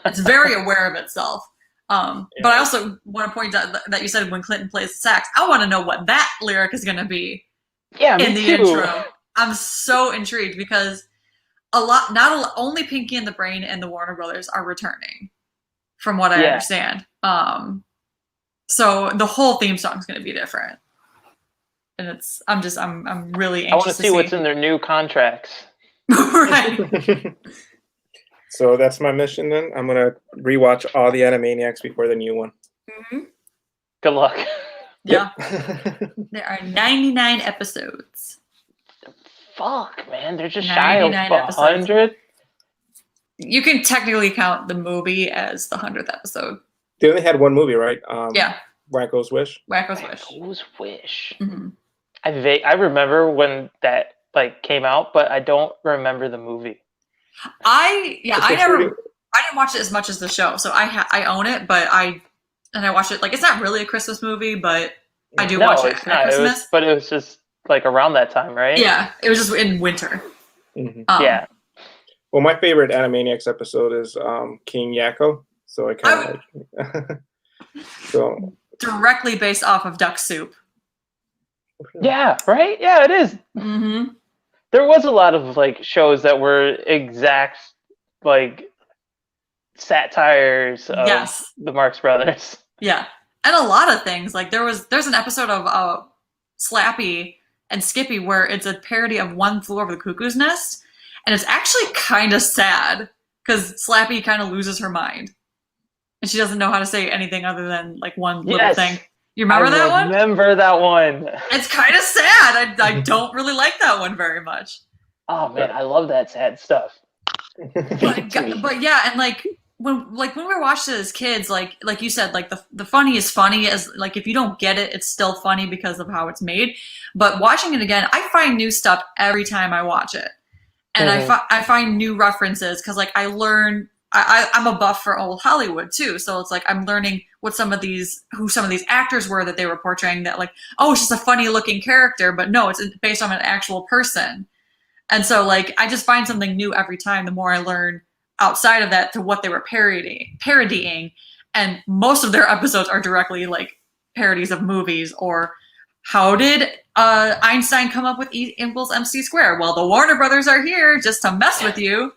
it's very aware of itself. But I also want to point out that you said when Clinton plays the sax, I want to know what that lyric is going to be. Yeah, in me the too. intro. I'm so intrigued because only Pinky and the Brain and the Warner Brothers are returning, from what I understand. So the whole theme song is going to be different, and I'm really anxious. I want to see what's in their new contracts. Right. So that's my mission then. I'm gonna rewatch all the Animaniacs before the new one. Mm-hmm. Good luck. Yeah. Yep. There are 99 episodes. Fuck, man, they're just shy of 100. 100. You can technically count the movie as the 100th episode. They only had one movie, right? Yeah. Wacko's Wish. Wacko's Wish. Wacko's Wish. Mm-hmm. I remember when that like came out, but I don't remember the movie. I didn't watch it as much as the show, so I own it, but I watch it like it's not really a Christmas movie, but I do watch it at Christmas. But it was just like around that time, right? Yeah, it was just in winter. Mm-hmm. Yeah. Well, my favorite Animaniacs episode is King Yakko, so I kind of like. So directly based off of Duck Soup. Yeah. Right. Yeah, it is. Mm-hmm. There was a lot of like shows that were exact like satires of the Marx Brothers. Yeah, and a lot of things like there's an episode of Slappy and Skippy where it's a parody of One Flew Over the Cuckoo's Nest, and it's actually kind of sad because Slappy kind of loses her mind and she doesn't know how to say anything other than like one little thing. You remember that one? I remember that one. It's kind of sad. I don't really like that one very much. Oh man, I love that sad stuff. But yeah, and like when we watched it as kids, like you said, like the funny is funny as like if you don't get it, it's still funny because of how it's made. But watching it again, I find new stuff every time I watch it, and I find new references because like I learn. I'm a buff for old Hollywood too, so it's like I'm learning who some of these actors were that they were portraying. That like, oh, it's just a funny looking character, but no, it's based on an actual person. And so like I just find something new every time. The more I learn outside of that to what they were parodying, and most of their episodes are directly like parodies of movies. Or how did Einstein come up with E equals MC squared? Well, the Warner Brothers are here just to mess with you.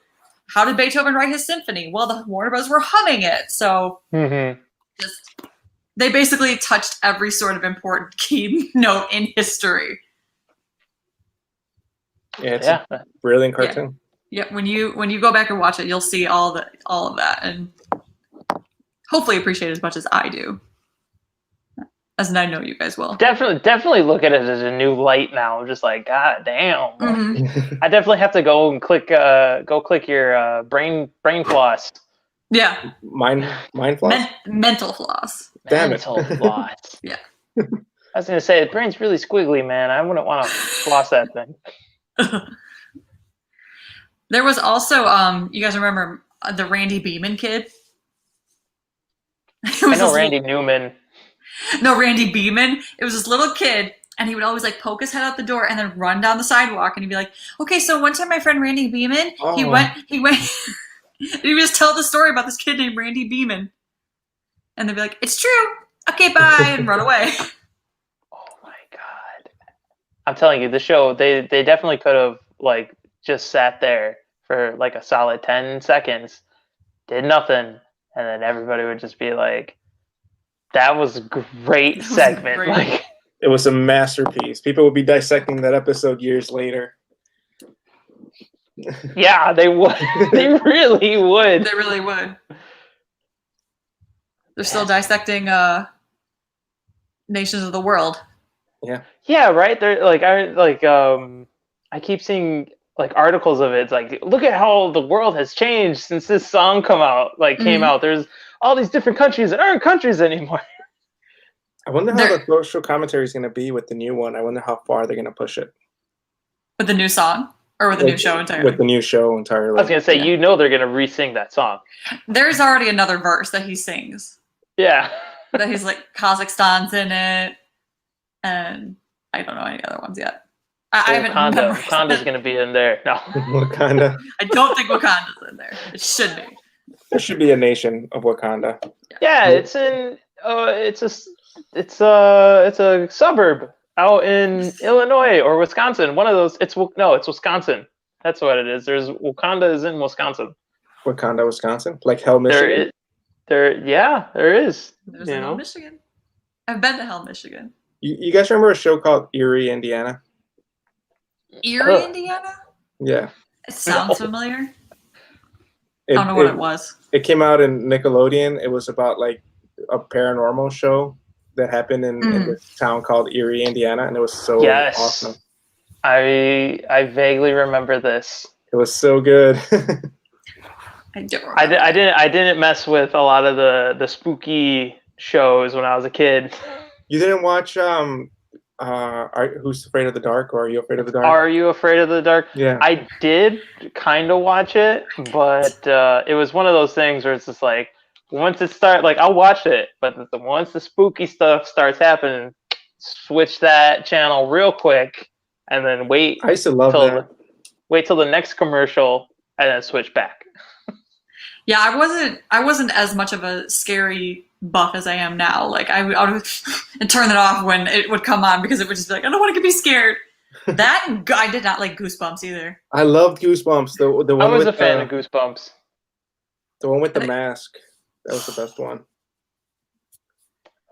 How did Beethoven write his symphony? Well, the Warner Bros. Were humming it. So they basically touched every sort of important key note in history. Yeah, it's a brilliant cartoon. Yeah, when you go back and watch it, you'll see all of that and hopefully appreciate it as much as I do. As I know you guys will. Definitely look at it as a new light now. I'm just like, God damn. Mm-hmm. I definitely have to go and click your brain floss. Yeah. Mind floss? Mental floss. Damn Mental it. floss. Yeah. I was gonna say the brain's really squiggly, man. I wouldn't want to floss that thing. There was also you guys remember the Randy Beeman kid? I know Randy Newman. No, Randy Beeman. It was this little kid, and he would always like poke his head out the door and then run down the sidewalk, and he'd be like, "Okay, so one time my friend Randy Beeman, he went." He would just tell the story about this kid named Randy Beeman, and they'd be like, "It's true. Okay, bye," and run away. Oh my God! I'm telling you, the show they definitely could have like just sat there for like a solid 10 seconds, did nothing, and then everybody would just be like, that was a great segment. Great. Like, It was a masterpiece. People would be dissecting that episode years later. yeah, they would. They really would. They really would. They're still dissecting nations of the world. Yeah. Yeah, right. They're like I keep seeing like articles of it. It's like, look at how the world has changed since this song came out. There's all these different countries that aren't countries anymore. I wonder how the social commentary is going to be with the new one. I wonder how far they're going to push it. With the new song? Or with the new show entirely? With the new show entirely. I was going to say, they're going to re-sing that song. There's already another verse that he sings. Yeah. That he's like, Kazakhstan's in it. And I don't know any other ones yet. I haven't Wakanda. memorized Wakanda's it. going to be in there. No. Wakanda. I don't think Wakanda's in there. It should be. There should be a nation of Wakanda. Yeah, it's in. It's a suburb out in Illinois or Wisconsin. One of those. It's Wisconsin. That's what it is. There's Wakanda is in Wisconsin. Wakanda, Wisconsin, like Hell, Michigan. There is. There's a Hell, Michigan. I've been to Hell, Michigan. You guys remember a show called Erie, Indiana? Erie, Indiana? Yeah. It sounds familiar. I don't know what it was. It came out in Nickelodeon. It was about like a paranormal show that happened in this town called Erie, Indiana, and it was so awesome. I vaguely remember this. It was so good. I don't remember. I didn't mess with a lot of the spooky shows when I was a kid. You didn't watch Who's Afraid of the Dark, or Are You Afraid of the Dark? Are You Afraid of the Dark? Yeah. I did kind of watch it, but it was one of those things where it's just like, once it starts, like, I'll watch it, but once the spooky stuff starts happening, switch that channel real quick, and then wait. I used to love that. Wait till the next commercial, and then switch back. Yeah, I wasn't as much of a scary buff as I am now. Like I would and turn it off when it would come on because it would just be like, I don't want to be scared. That and I did not like Goosebumps either. I loved Goosebumps. The one I was with a fan of Goosebumps. The one with the mask. That was the best one.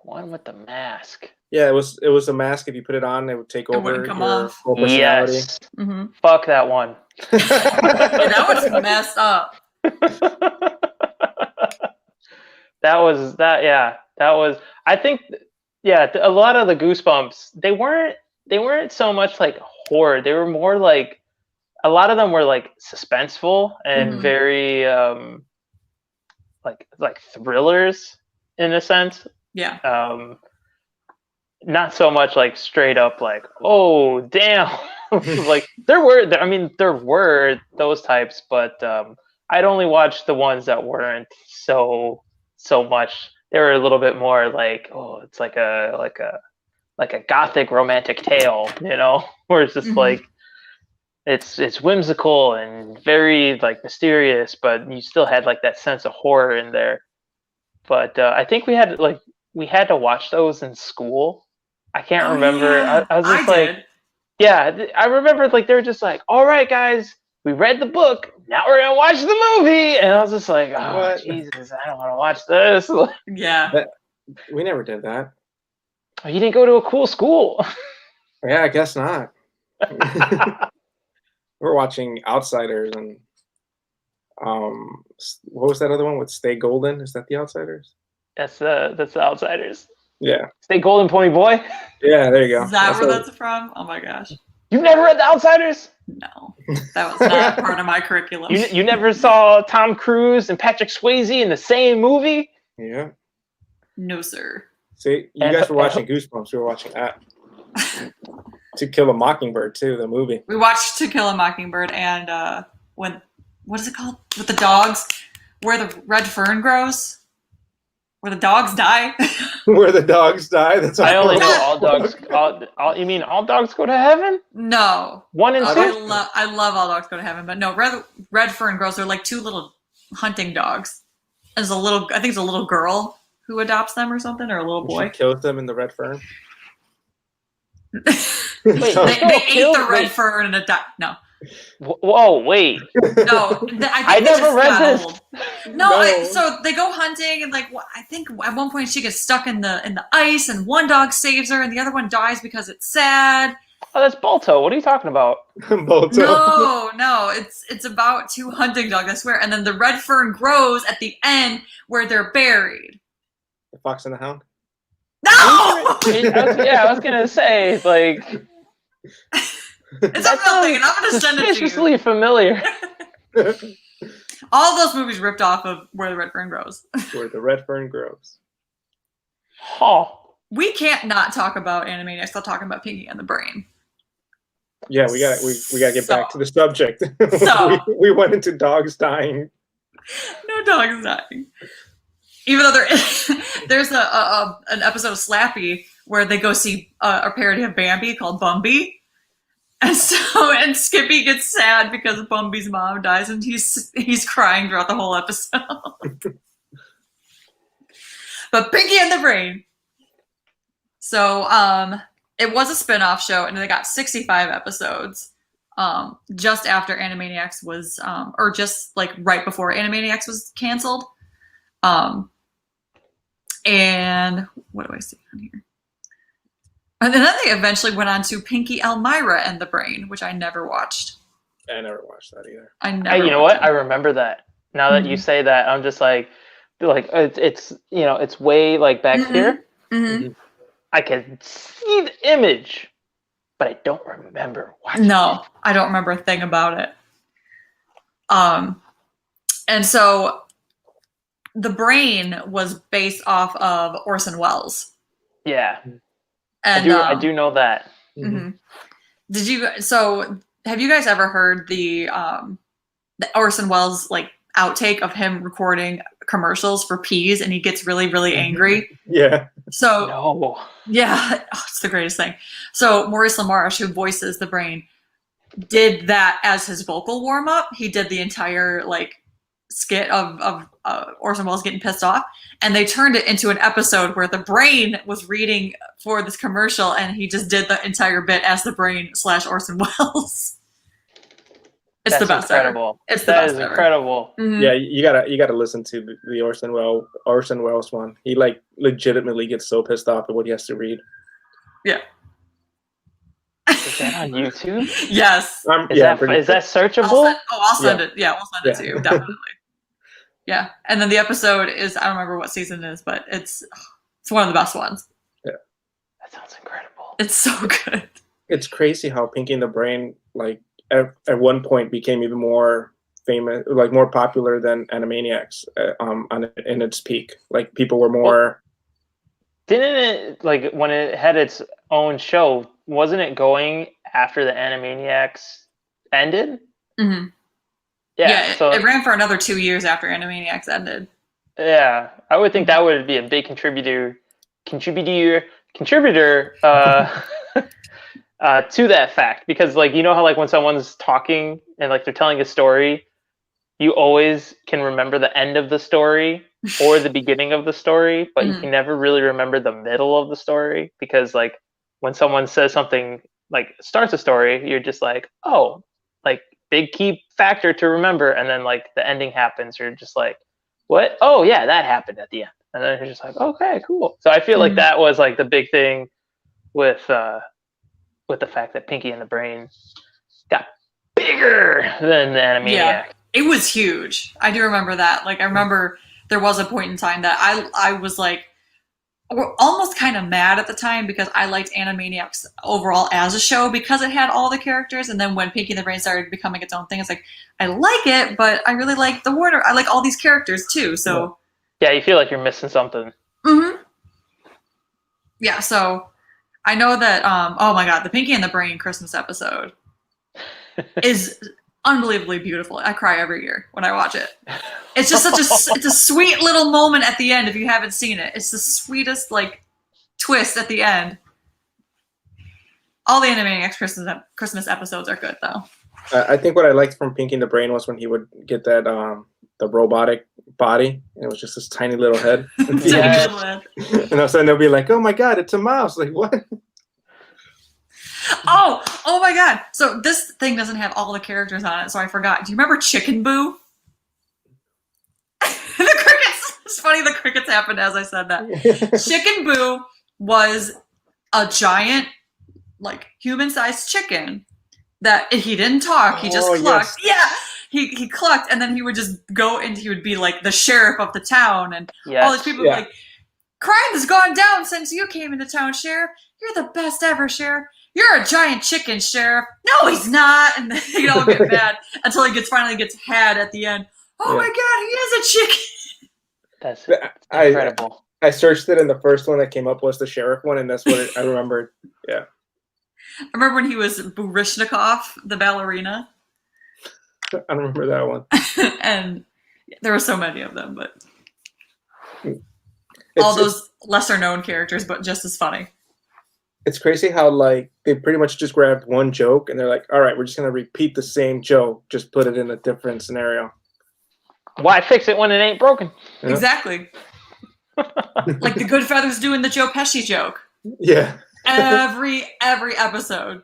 One with the mask. Yeah, it was a mask. If you put it on, it would take over your whole personality. Yes. Mm-hmm. Fuck that one. That was messed up. That was I think a lot of the Goosebumps, they weren't so much like horror. They were more like, a lot of them were like suspenseful and very like thrillers in a sense. Yeah. Not so much like straight up like, oh damn. Like there were those types, but I'd only watch the ones that weren't so much. They were a little bit more like, oh, it's like a gothic romantic tale, where it's just like it's whimsical and very like mysterious, but you still had like that sense of horror in there. But I think we had to watch those in school. I can't remember. Yeah. I was just I remember like they were just like, all right, guys, we read the book. Now we're gonna watch the movie, and I was just like, oh what? Jesus, I don't want to watch this. Yeah, we never did that. Oh, you didn't go to a cool school. Yeah, I guess not. We're watching Outsiders and what was that other one with Stay Golden? Is that the Outsiders? That's the Outsiders. Yeah. Stay Golden, Pony Boy. Yeah, there you go. Is that where that's from? Oh my gosh. You've never read The Outsiders? No, that was not part of my curriculum. You never saw Tom Cruise and Patrick Swayze in the same movie? Yeah. No, sir. See, you guys were watching Goosebumps. We were watching that. To Kill a Mockingbird too, the movie. We watched To Kill a Mockingbird and what is it called? With the dogs, where the red fern grows. Where the dogs die. Where the dogs die. That's I only know all dogs. You mean All Dogs Go to Heaven? No. 1 and 2. I love All Dogs Go to Heaven, but no. Red fern grows. They're like two little hunting dogs. There's I think it's a little girl who adopts them or something, or a little boy. She kills them in the red fern. Wait, they ate the red fern and no. Whoa, wait. No, I never read this. Old. No, so they go hunting and like I think at one point she gets stuck in the ice and one dog saves her and the other one dies because it's sad. Oh, that's Balto. What are you talking about? Balto. No, it's about two hunting dogs, I swear. And then the red fern grows at the end where they're buried. The Fox and the Hound? No! I was gonna say, like, it's a real thing, and I'm gonna send it to you. Suspiciously familiar. All those movies ripped off of Where the Red Fern Grows. Where the Red Fern Grows. Oh. We can't not talk about Animaniacs without talking about Pinky and the Brain. Yeah, we gotta get back to the subject. So we went into dogs dying. No dogs dying. Even though there's an episode of Slappy where they go see a parody of Bambi called Bumby. And Skippy gets sad because Bumby's mom dies, and he's crying throughout the whole episode. But Pinky and the Brain. So it was a spin-off show, and they got 65 episodes just after Animaniacs was, or just like right before Animaniacs was canceled. And what do I see on here? And then they eventually went on to Pinky, Elmira, and the Brain, which I never watched. I never watched that either. You know what? I remember that. Now that you say that, I'm just like it's it's way like back here. Mm-hmm. I can see the image, but I don't remember watching No, it. I don't remember a thing about it. And so the Brain was based off of Orson Welles. Yeah. And I do know that. Mm-hmm. Have you guys ever heard the Orson Welles like outtake of him recording commercials for peas, and he gets really, really angry? Yeah. So No. yeah, it's the greatest thing. So Maurice LaMarche, who voices the Brain, did that as his vocal warm up. He did the entire like skit of Orson Welles getting pissed off, and they turned it into an episode where the Brain was reading for this commercial, and he just did the entire bit as the Brain / Orson Welles. It's That's the best incredible. Ever. It's the that best is ever. incredible. Mm-hmm. Yeah, you gotta listen to the Orson Welles one. He like legitimately gets so pissed off at what he has to read. Yeah. Is that on YouTube? Yes. Is that searchable? I'll send it. Yeah, we'll send it to Yeah. you, definitely. Yeah. And then the episode is, I don't remember what season it is, but it's one of the best ones. Yeah. That sounds incredible. It's so good. It's crazy how Pinky and the Brain like at one point became even more famous, like more popular than Animaniacs in its peak. Like people were more. Didn't it, like, when it had its own show, wasn't it going after the Animaniacs ended? Mm-hmm. Yeah, so it ran for another 2 years after Animaniacs ended. yeah, I would think that would be a big contributor to that fact, because like you know how like when someone's talking and like they're telling a story, you always can remember the end of the story or the beginning of the story, but you can never really remember the middle of the story, because like when someone says something like starts a story, you're just like, oh, like big key factor to remember, and then like the ending happens, you're just like, what? Oh yeah, that happened at the end, and then you're just like, okay, cool. So I feel like that was like the big thing with the fact that Pinky and the Brain got bigger than the Animaniacs. Yeah, it was huge. I do remember that. Like I remember there was a point in time that I was like almost kind of mad at the time, because I liked Animaniacs overall as a show because it had all the characters, and then when Pinky and the Brain started becoming its own thing, it's like I like it, but I really like the Warner. I like all these characters too. So yeah, you feel like you're missing something. Mm-hmm. Yeah, so I know that oh my god, the Pinky and the Brain Christmas episode is unbelievably beautiful. I cry every year when I watch it. It's just it's a sweet little moment at the end if you haven't seen it. It's the sweetest like twist at the end. All the Animaniacs Christmas episodes are good though. I think what I liked from Pinky and the Brain was when he would get that the robotic body, and it was just this tiny little head. Yeah. And all of a sudden they'll be like, "Oh my god, it's a mouse!" Like what? Oh my god! So this thing doesn't have all the characters on it, so I forgot. Do you remember Chicken Boo? The crickets. It's funny. The crickets happened as I said that. Chicken Boo was a giant, like human-sized chicken that he didn't talk. He just clucked. Yes. Yeah. He clucked, and then he would just go and he would be like the sheriff of the town, and all these people would be like, crime has gone down since you came into town, Sheriff. You're the best ever, Sheriff. You're a giant chicken, Sheriff. No, he's not. And then he'd all get mad until he finally gets had at the end. Oh my god, he is a chicken. That's incredible. I searched it, and the first one that came up was the sheriff one, and that's what I remembered. Yeah. I remember when he was Burishnikov, the ballerina. I don't remember that one. And there were so many of them, but all those lesser known characters, but just as funny. It's crazy how like they pretty much just grabbed one joke and they're like, all right, we're just gonna repeat the same joke, just put it in a different scenario. Why fix it when it ain't broken? Yeah. Exactly. Like the Goodfeathers doing the Joe Pesci joke. Yeah. Every episode.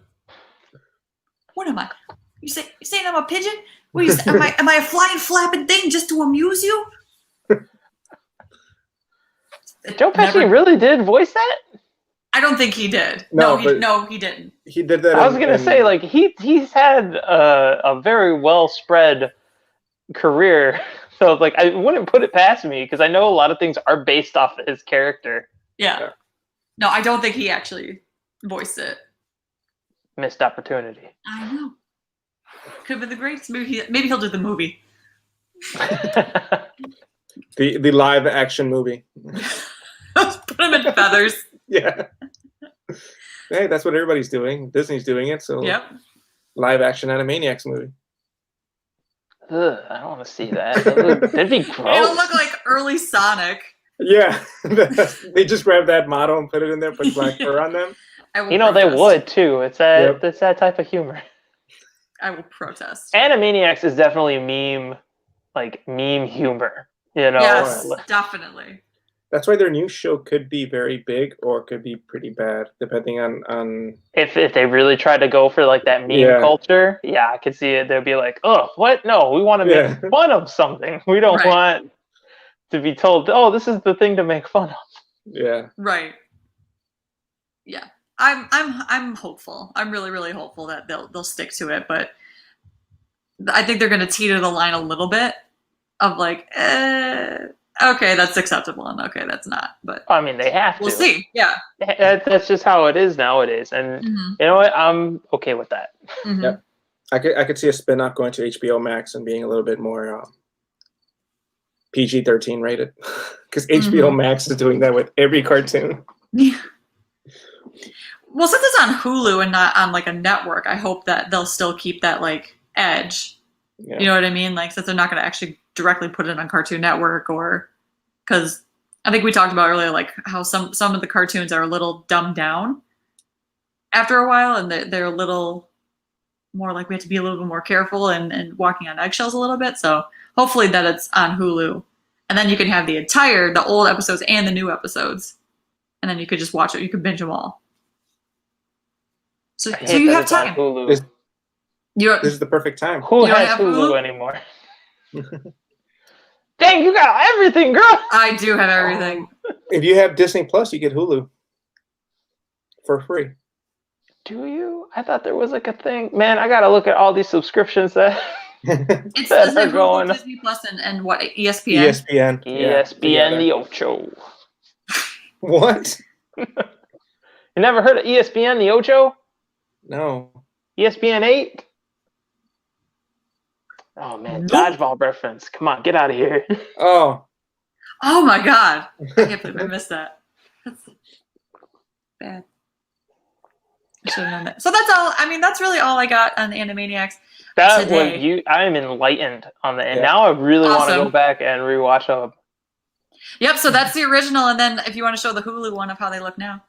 What am I? You saying I'm a pigeon? What am I a flying flapping thing just to amuse you? Joe Pesci really did voice that? I don't think he did. No, He didn't. He did that. I was gonna say, like, he's had a very well spread career, so like I wouldn't put it past me because I know a lot of things are based off of his character. Yeah. No, I don't think he actually voiced it. Missed opportunity. I know. Could have been the greatest movie. Maybe he'll do the movie. the live action movie. Put him in feathers. Yeah. Hey, that's what everybody's doing. Disney's doing it, so Yep. live action Animaniacs movie. Ugh, I don't want to see that. That'd be gross. It'll look like early Sonic. Yeah. They just grabbed that motto and put it in there, put black fur on them. You know they would too. It's that type of humor. I will protest. Animaniacs is definitely meme humor. You know. Yes, definitely. That's why their new show could be very big or could be pretty bad, depending on if they really try to go for like that meme culture. Yeah, I could see it. They'll be like, oh, what? No, we want to make fun of something. We don't want to be told, oh, this is the thing to make fun of. Yeah. Right. Yeah. I'm hopeful. I'm really, really hopeful that they'll stick to it, but I think they're gonna teeter the line a little bit of like, okay, that's acceptable, and okay, that's not. But I mean, they have to. We'll see. Yeah. That's just how it is nowadays, and you know what? I'm okay with that. Mm-hmm. Yep. I could see a spin-off going to HBO Max and being a little bit more PG-13 rated, because HBO Max is doing that with every cartoon. Yeah. Well, since it's on Hulu and not on like a network, I hope that they'll still keep that like edge. Yeah. You know what I mean? Like, since they're not going to actually directly put it on Cartoon Network, or because I think we talked about earlier, like how some of the cartoons are a little dumbed down after a while, and they're a little more like we have to be a little bit more careful and walking on eggshells a little bit. So hopefully that it's on Hulu, and then you can have the old episodes and the new episodes, and then you could just watch it. You could binge them all. So you have time. This is the perfect time. Who has Hulu anymore? Dang, you got everything, girl. I do have everything. If you have Disney Plus, you get Hulu for free. Do you? I thought there was like a thing. Man, I gotta look at all these subscriptions that it's Disney, Hulu, Disney Plus, and what? ESPN. ESPN the Ocho. What? You never heard of ESPN the Ocho? No. ESPN 8? Oh man, dodgeball reference. Come on, get out of here. Oh my God. I can't believe I missed that. That's bad. I should have known that. So that's all. I mean, that's really all I got on the Animaniacs. I am enlightened on the end. Now I really want to go back and rewatch them. Yep, so that's the original, and then if you want to show the Hulu one of how they look now.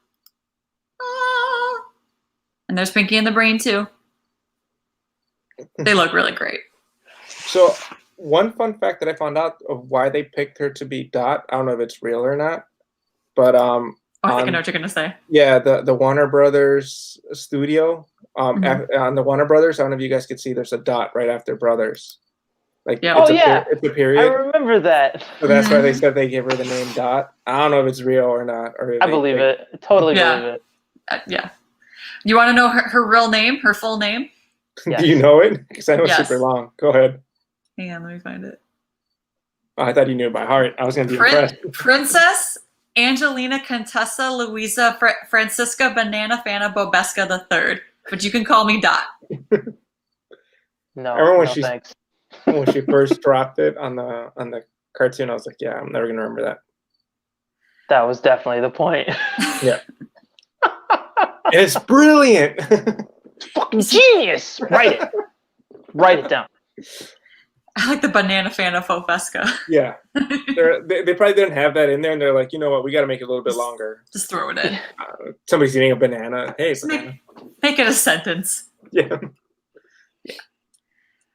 And there's Pinky and the Brain too. They look really great. So one fun fact that I found out of why they picked her to be Dot, I don't know if it's real or not, but I think I know what you're gonna say. Yeah, the Warner Brothers studio. On the Warner Brothers, I don't know if you guys could see there's a dot right after Brothers. Like it's a period. I remember that. So that's why they said they gave her the name Dot. I don't know if it's real or not. Or I believe it. Totally believe it. Yeah. You want to know her real name, her full name? Yes. Do you know it? Because I know it's super long. Go ahead. Hang on, let me find it. Oh, I thought you knew it by heart. I was going to be impressed. Princess Angelina Contessa Luisa Francisca Banana Fana Bobesca III. But you can call me Dot. Thanks. When she first dropped it on the cartoon, I was like, yeah, I'm never going to remember that. That was definitely the point. Yeah. It's brilliant. It's fucking genius. Write it. Write it down. I like the banana fan of Fofesca. Yeah, they probably didn't have that in there, and they're like, you know what, we got to make it a little bit longer. Just throw it in. Somebody's eating a banana. Hey, Just banana. make it a sentence. Yeah.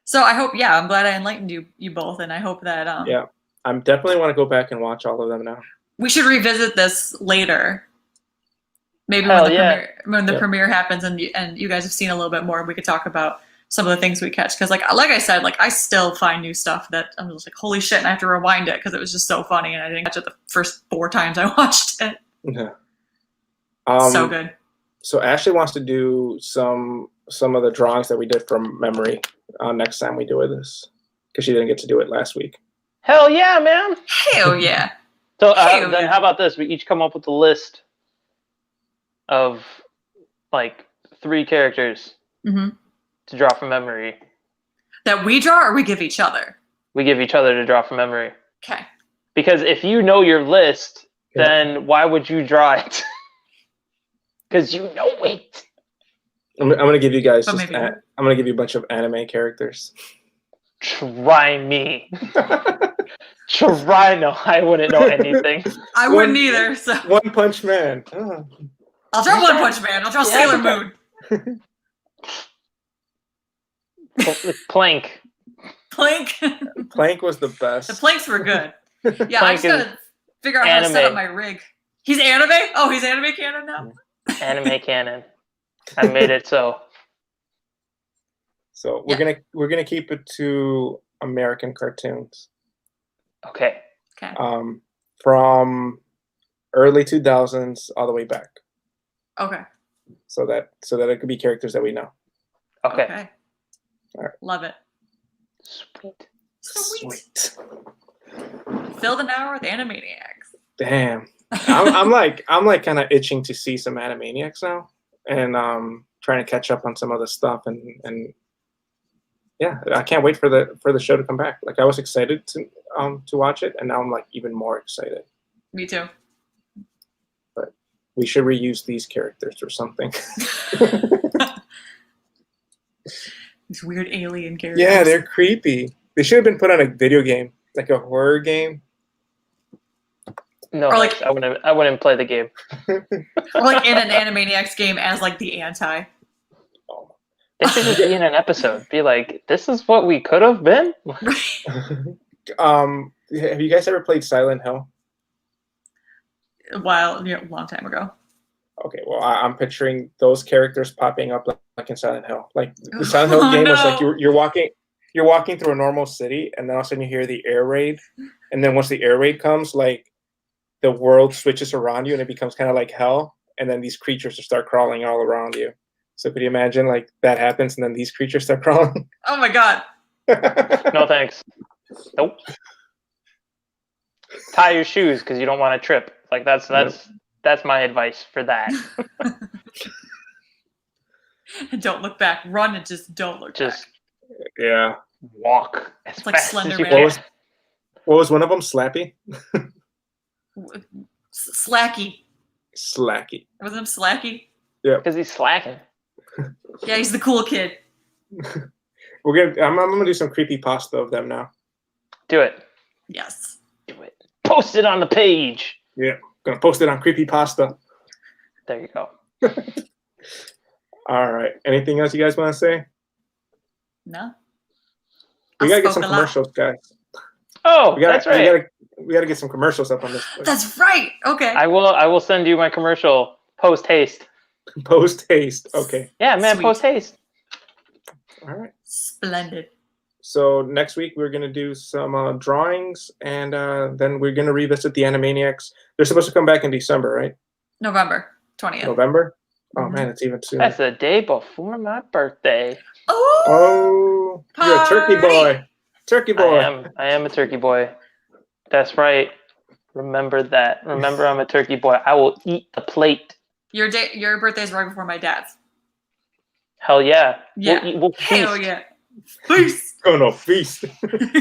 So I hope, I'm glad I enlightened you both, and I hope that Yeah, I'm definitely want to go back and watch all of them now. we should revisit this later. Maybe when the premiere happens and you guys have seen a little bit more, we could talk about some of the things we catch. Because like I said, like I still find new stuff that I'm just like, holy shit, and I have to rewind it because it was just so funny, and I didn't catch it the first 4 times I watched it. Yeah. So good. So Ashley wants to do some of the drawings that we did from memory next time we do this, because she didn't get to do it last week. Hell yeah, man! Hell yeah! So then how about this? We each come up with a list of like 3 characters to draw from memory. That we draw, or we give each other? We give each other to draw from memory. Okay. Because if you know your list, then why would you draw it? Because you know it. I'm gonna give you guys. But I'm gonna give you a bunch of anime characters. Try me. Try no. I wouldn't know anything. I wouldn't either. So One Punch Man. Oh. I'll draw One Punch Man. I'll draw Sailor Moon. Plank. Plank was the best. The planks were good. Yeah, I Plank just gotta figure out how to set up my rig. He's anime? Oh, he's anime canon now? Anime canon. I made it so. So we're gonna keep it to American cartoons. Okay. From early 2000s all the way back. Okay. So that it could be characters that we know. Okay. All right. Love it. Sweet. Filled an hour with Animaniacs. Damn. I'm like kind of itching to see some Animaniacs now, and trying to catch up on some other stuff, and yeah, I can't wait for the show to come back. Like I was excited to watch it, and now I'm like even more excited. Me too. But we should reuse these characters or something. These weird alien characters. Yeah, they're creepy. They should have been put on a video game, like a horror game. No, or like, I wouldn't play the game. Or like in an Animaniacs game as like the anti. They should just be in an episode. Be like, this is what we could have been. Have you guys ever played Silent Hill? A long time ago. Okay, well, I'm picturing those characters popping up like in Silent Hill. Like the Silent Hill game was like you're walking through a normal city, and then all of a sudden you hear the air raid, and then once the air raid comes, like the world switches around you, and it becomes kind of like hell, and then these creatures start crawling all around you. So could you imagine like that happens, and then these creatures start crawling? Oh my god! No thanks. Nope. Tie your shoes because you don't want to trip. Like that's my advice for that. Don't look back. Run and just don't look back. Yeah. Walk as It's like fast Slender as you Man. can. What was one of them? Slappy? Slacky. Slacky. Wasn't him Slacky? Yeah. Because he's slacking. Yeah, he's the cool kid. I'm gonna do some creepy pasta of them now. Do it. Yes. Do it. Post it on the page. Yeah. Gonna post it on creepy pasta. There you go. All right. Anything else you guys want to say? No. We gotta get some commercials, guys. Oh, that's right. We gotta get some commercials up on this place. That's right. Okay. I will send you my commercial post haste. Post haste. Okay. Yeah, man, Sweet. post haste. All right. Splendid. So next week we're gonna do some drawings, and then we're gonna revisit the Animaniacs. They're supposed to come back in December, right? November 20th. November. Oh Mhm. man, it's even sooner. That's the day before my birthday. Oh, you're a turkey boy. Turkey boy. I am a turkey boy. That's right. Remember that. Remember, I'm a turkey boy. I will eat the plate. Your birthday's right before my dad's. Hell yeah. Yeah. We'll Hell feast. yeah. Peace. Gonna feast.